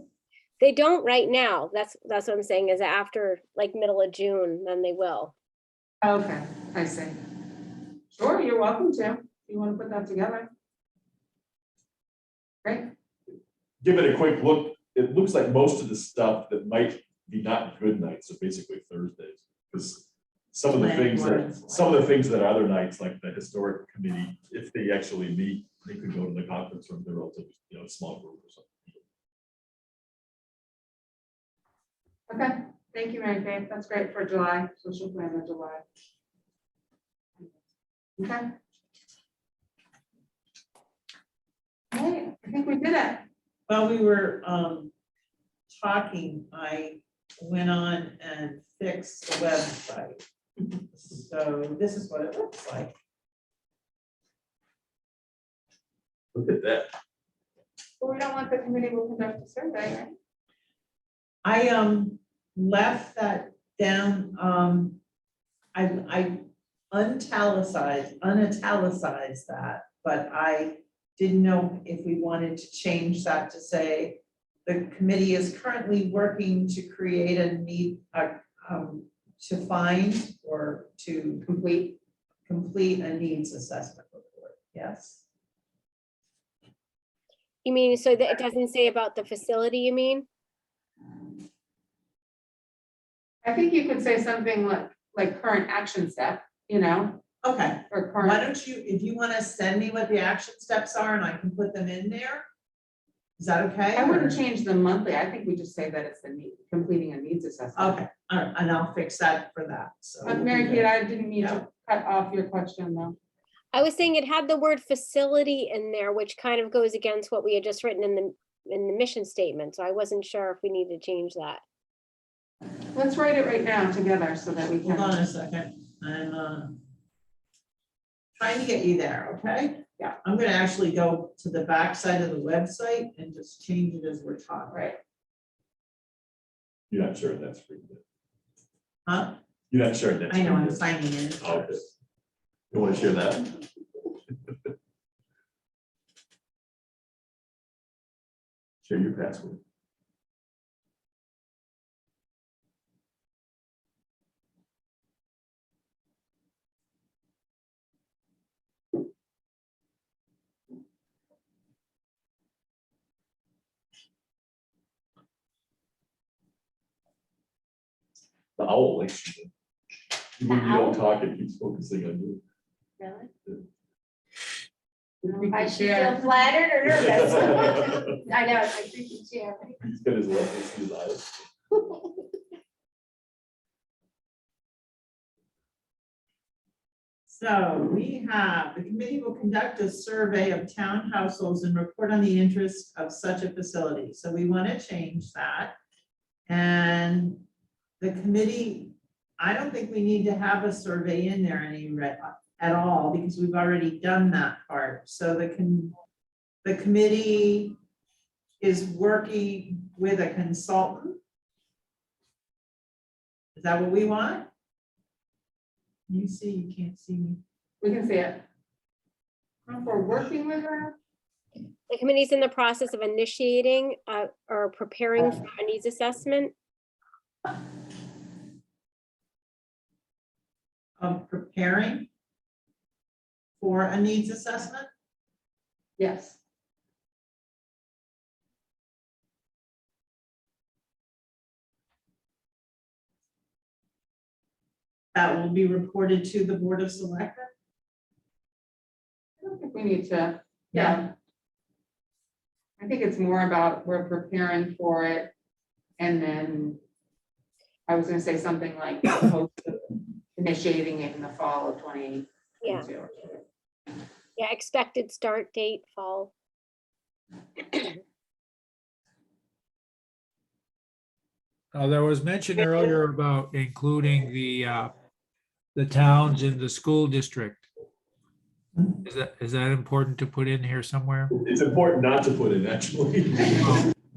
[SPEAKER 5] They don't right now. That's what I'm saying is after like middle of June, then they will.
[SPEAKER 2] Okay, I see. Sure, you're welcome to. If you want to put that together. Great.
[SPEAKER 1] give it a quick look. It looks like most of the stuff that might be not good nights are basically Thursdays. Because some of the things that are other nights, like the historic committee, if they actually meet, they could go to the conference room, they're relatively, you know, small group or something.
[SPEAKER 2] Okay, thank you, Mary Kay. That's great for July, social plan of July. Okay. All right, I think we did it.
[SPEAKER 3] While we were talking, I went on and fixed the website. So this is what it looks like.
[SPEAKER 1] Look at that.
[SPEAKER 2] But we don't want the committee will conduct a survey, right?
[SPEAKER 3] I left that down, I unitalicized that, but I didn't know if we wanted to change that to say the committee is currently working to create a need, to find or to complete a needs assessment report. Yes.
[SPEAKER 5] You mean, so that it doesn't say about the facility, you mean?
[SPEAKER 2] I think you could say something like current action step, you know,
[SPEAKER 3] Okay.
[SPEAKER 2] or
[SPEAKER 3] Why
[SPEAKER 2] current.
[SPEAKER 3] don't you, if you want to send me what the action steps are and I can put them in there? Is that okay?
[SPEAKER 2] I wouldn't
[SPEAKER 3] or-
[SPEAKER 2] change them monthly. I think we just say that it's the need, completing a needs assessment.
[SPEAKER 3] Okay, all right, and I'll fix that for that, so.
[SPEAKER 2] But Mary Kate, I didn't mean to cut off your question though.
[SPEAKER 5] I was saying it had the word facility in there, which kind of goes against what we had just written in the mission statement. So I wasn't sure if we need to change that.
[SPEAKER 2] Let's write it right now together so that we
[SPEAKER 3] Hold on
[SPEAKER 2] can.
[SPEAKER 3] a second, I'm trying to get you there, okay?
[SPEAKER 2] Yeah.
[SPEAKER 3] I'm gonna actually go to the back side of the website and just change it as we're talking.
[SPEAKER 2] Right.
[SPEAKER 1] You're not sure that's free.
[SPEAKER 3] Huh?
[SPEAKER 1] You're not sure that's.
[SPEAKER 3] I know, I'm
[SPEAKER 1] free.
[SPEAKER 3] signing in.
[SPEAKER 1] Okay. You want to share that? Share your password. The owl likes you. When you don't talk, it keeps focusing on you.
[SPEAKER 6] Really?
[SPEAKER 2] We
[SPEAKER 6] I
[SPEAKER 2] can
[SPEAKER 6] should
[SPEAKER 2] share.
[SPEAKER 6] feel flattered or nervous. I know, it's like creepy chair.
[SPEAKER 1] He's got his left, his eyes.
[SPEAKER 3] So we have, the committee will conduct a survey of town households and report on the interest of such a facility. So we want to change that. And the committee, I don't think we need to have a survey in there at all because we've already done that part. So the committee is working with a consultant. Is that what we want? You see, you can't see me.
[SPEAKER 2] We can see it. If we're working with her.
[SPEAKER 5] The committee's in the process of initiating or preparing for a needs assessment.
[SPEAKER 3] Of preparing for a needs assessment?
[SPEAKER 2] Yes.
[SPEAKER 3] that will be reported to the Board of Selectmen?
[SPEAKER 2] I don't think we need to, yeah. I think it's more about we're preparing for it. And then I was gonna say something like initiating it in the fall of 2022.
[SPEAKER 5] Yeah, expected start date, fall.
[SPEAKER 7] There was mention earlier about including the towns in the school district. Is that important to put in here somewhere?
[SPEAKER 1] It's important not to put in, actually.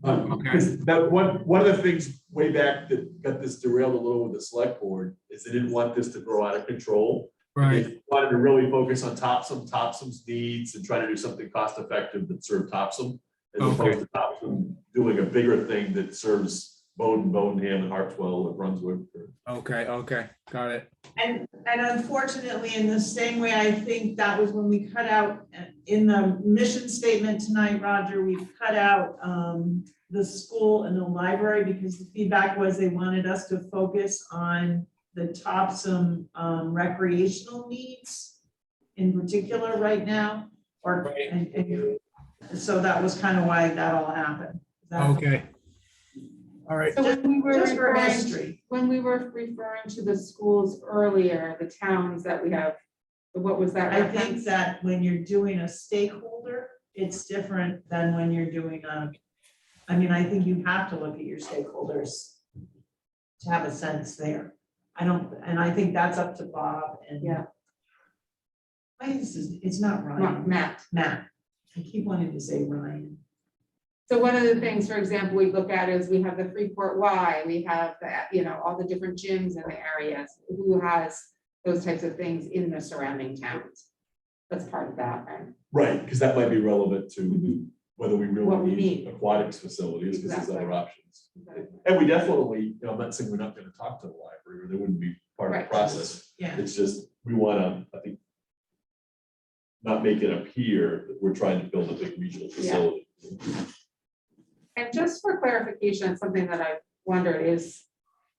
[SPEAKER 7] Okay.
[SPEAKER 1] Because that one of the things way back that got this derailed a little with the select board is they didn't want this to grow out of control.
[SPEAKER 7] Right,
[SPEAKER 1] They wanted to really focus on Topsham's needs and try to do something cost effective that served Topsham. As
[SPEAKER 7] Okay.
[SPEAKER 1] opposed to Topsham doing a bigger thing that serves Bowden, Bodenham, and Hartswell, and Brunswick.
[SPEAKER 7] okay, got it.
[SPEAKER 3] And unfortunately, in the same way, I think that was when we cut out, in the mission statement tonight, Roger, we cut out the school and the library because the feedback was they wanted us to focus on the Topsham recreational needs in particular right now, or,
[SPEAKER 7] Right.
[SPEAKER 3] and so that was kind of why that all happened.
[SPEAKER 7] Okay. All right.
[SPEAKER 2] So when we were
[SPEAKER 3] Just for
[SPEAKER 2] referring,
[SPEAKER 3] history.
[SPEAKER 2] when we were referring to the schools earlier, the towns that we have, what was that
[SPEAKER 3] I think
[SPEAKER 2] reference?
[SPEAKER 3] that when you're doing a stakeholder, it's different than when you're doing I mean, I think you have to look at your stakeholders to have a sense there. And I think that's up to Bob and.
[SPEAKER 2] Yeah.
[SPEAKER 3] It's not Ryan,
[SPEAKER 2] Matt.
[SPEAKER 3] Matt. I keep wanting to say Ryan.
[SPEAKER 2] So one of the things, for example, we look at is we have the Freeport Y, we have the, all the different gyms in the areas, who has those types of things in the surrounding towns. That's part of that, right?
[SPEAKER 1] Right, because that might be relevant to whether we
[SPEAKER 2] What we
[SPEAKER 1] really
[SPEAKER 2] need.
[SPEAKER 1] need aquatics facilities, because there's
[SPEAKER 2] Exactly.
[SPEAKER 1] other options. And we definitely, I'm not saying we're not gonna talk to the library, or they wouldn't be part of
[SPEAKER 2] Right.
[SPEAKER 1] the process.
[SPEAKER 3] Yeah.
[SPEAKER 1] It's just, we wanna, I think, not make it appear that we're trying to build a big regional facility.
[SPEAKER 2] And just for clarification, something that I wondered is,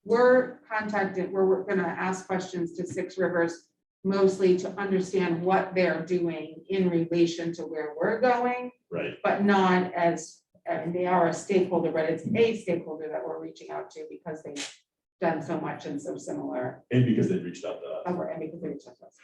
[SPEAKER 2] we're gonna ask questions to Six Rivers mostly to understand what they're doing in relation to where we're going,
[SPEAKER 1] Right,
[SPEAKER 2] but not as, and they are a stakeholder, but it's a stakeholder that we're reaching out to because they've done so much and so similar,
[SPEAKER 1] and because they reached out to us.
[SPEAKER 2] and because they reached out to us.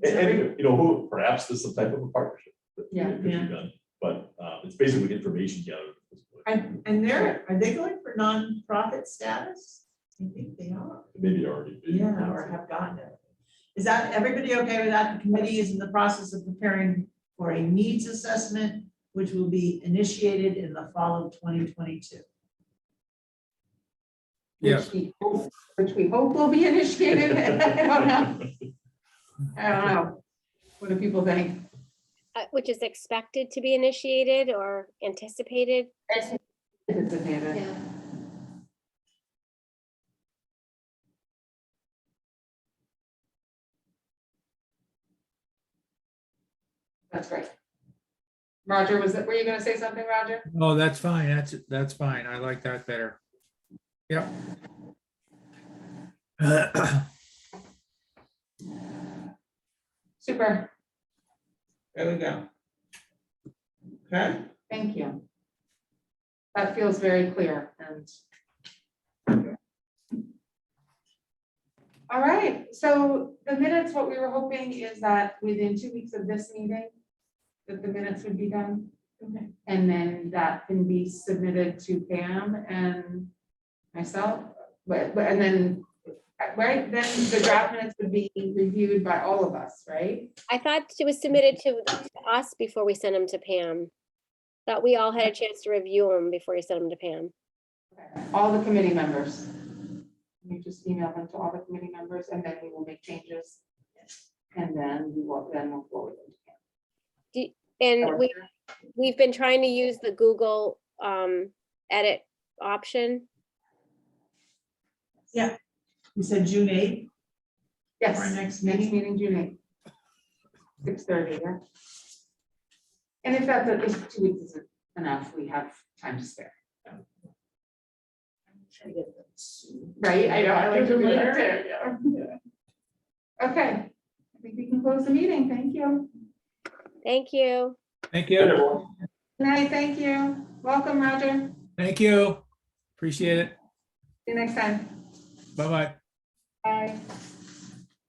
[SPEAKER 1] And, who, perhaps there's some type of a partnership that
[SPEAKER 2] Yeah.
[SPEAKER 1] could be done, but it's basically information gathered at this point.
[SPEAKER 3] And are they going for nonprofit status? I think they are.
[SPEAKER 1] Maybe already.
[SPEAKER 3] Yeah, or have gotten it. Is that, everybody okay with that? The committee is in the process of preparing for a needs assessment, which will be initiated in the fall of 2022.
[SPEAKER 7] Yes.
[SPEAKER 2] Which we hope will be initiated. I don't know. What do people think?
[SPEAKER 5] Which is expected to be initiated or anticipated.
[SPEAKER 2] Anticipated.
[SPEAKER 6] Yeah.
[SPEAKER 2] That's great. Roger, were you gonna say something, Roger?
[SPEAKER 7] Oh, that's fine. That's fine. I like that better. Yep.
[SPEAKER 2] Super,
[SPEAKER 3] There we go. Okay.
[SPEAKER 2] thank you. That feels very clear and. All right, so the minutes, what we were hoping is that within 2 weeks of this meeting, that the minutes would be done.
[SPEAKER 3] Okay.
[SPEAKER 2] And then that can be submitted to Pam and myself, and then, right, then the draft minutes would be reviewed by all of us, right?
[SPEAKER 5] I thought it was submitted to us before we sent them to Pam. Thought we all had a chance to review them before you sent them to Pam.
[SPEAKER 2] All the committee members. You just email them to all the committee members and then we will make changes. And then we'll forward them to Pam.
[SPEAKER 5] And we've been trying to use the Google edit option.
[SPEAKER 3] Yeah. You said June 8th?
[SPEAKER 2] Yes,
[SPEAKER 3] Our next
[SPEAKER 2] next meeting, June 8th. 6:30, yeah. And if that's, if 2 weeks isn't enough, we have time to spare.
[SPEAKER 4] trying to get them sued.
[SPEAKER 2] Right, I know, I like to do that
[SPEAKER 4] There.
[SPEAKER 2] too, yeah. Okay, I think we can close the meeting, thank you.
[SPEAKER 5] Thank you.
[SPEAKER 7] Thank
[SPEAKER 1] Good,
[SPEAKER 7] you.
[SPEAKER 1] everyone.
[SPEAKER 2] Good night, thank you. Welcome, Roger.
[SPEAKER 7] Thank you. Appreciate it.
[SPEAKER 2] See you next time.
[SPEAKER 7] Bye-bye.
[SPEAKER 2] Bye.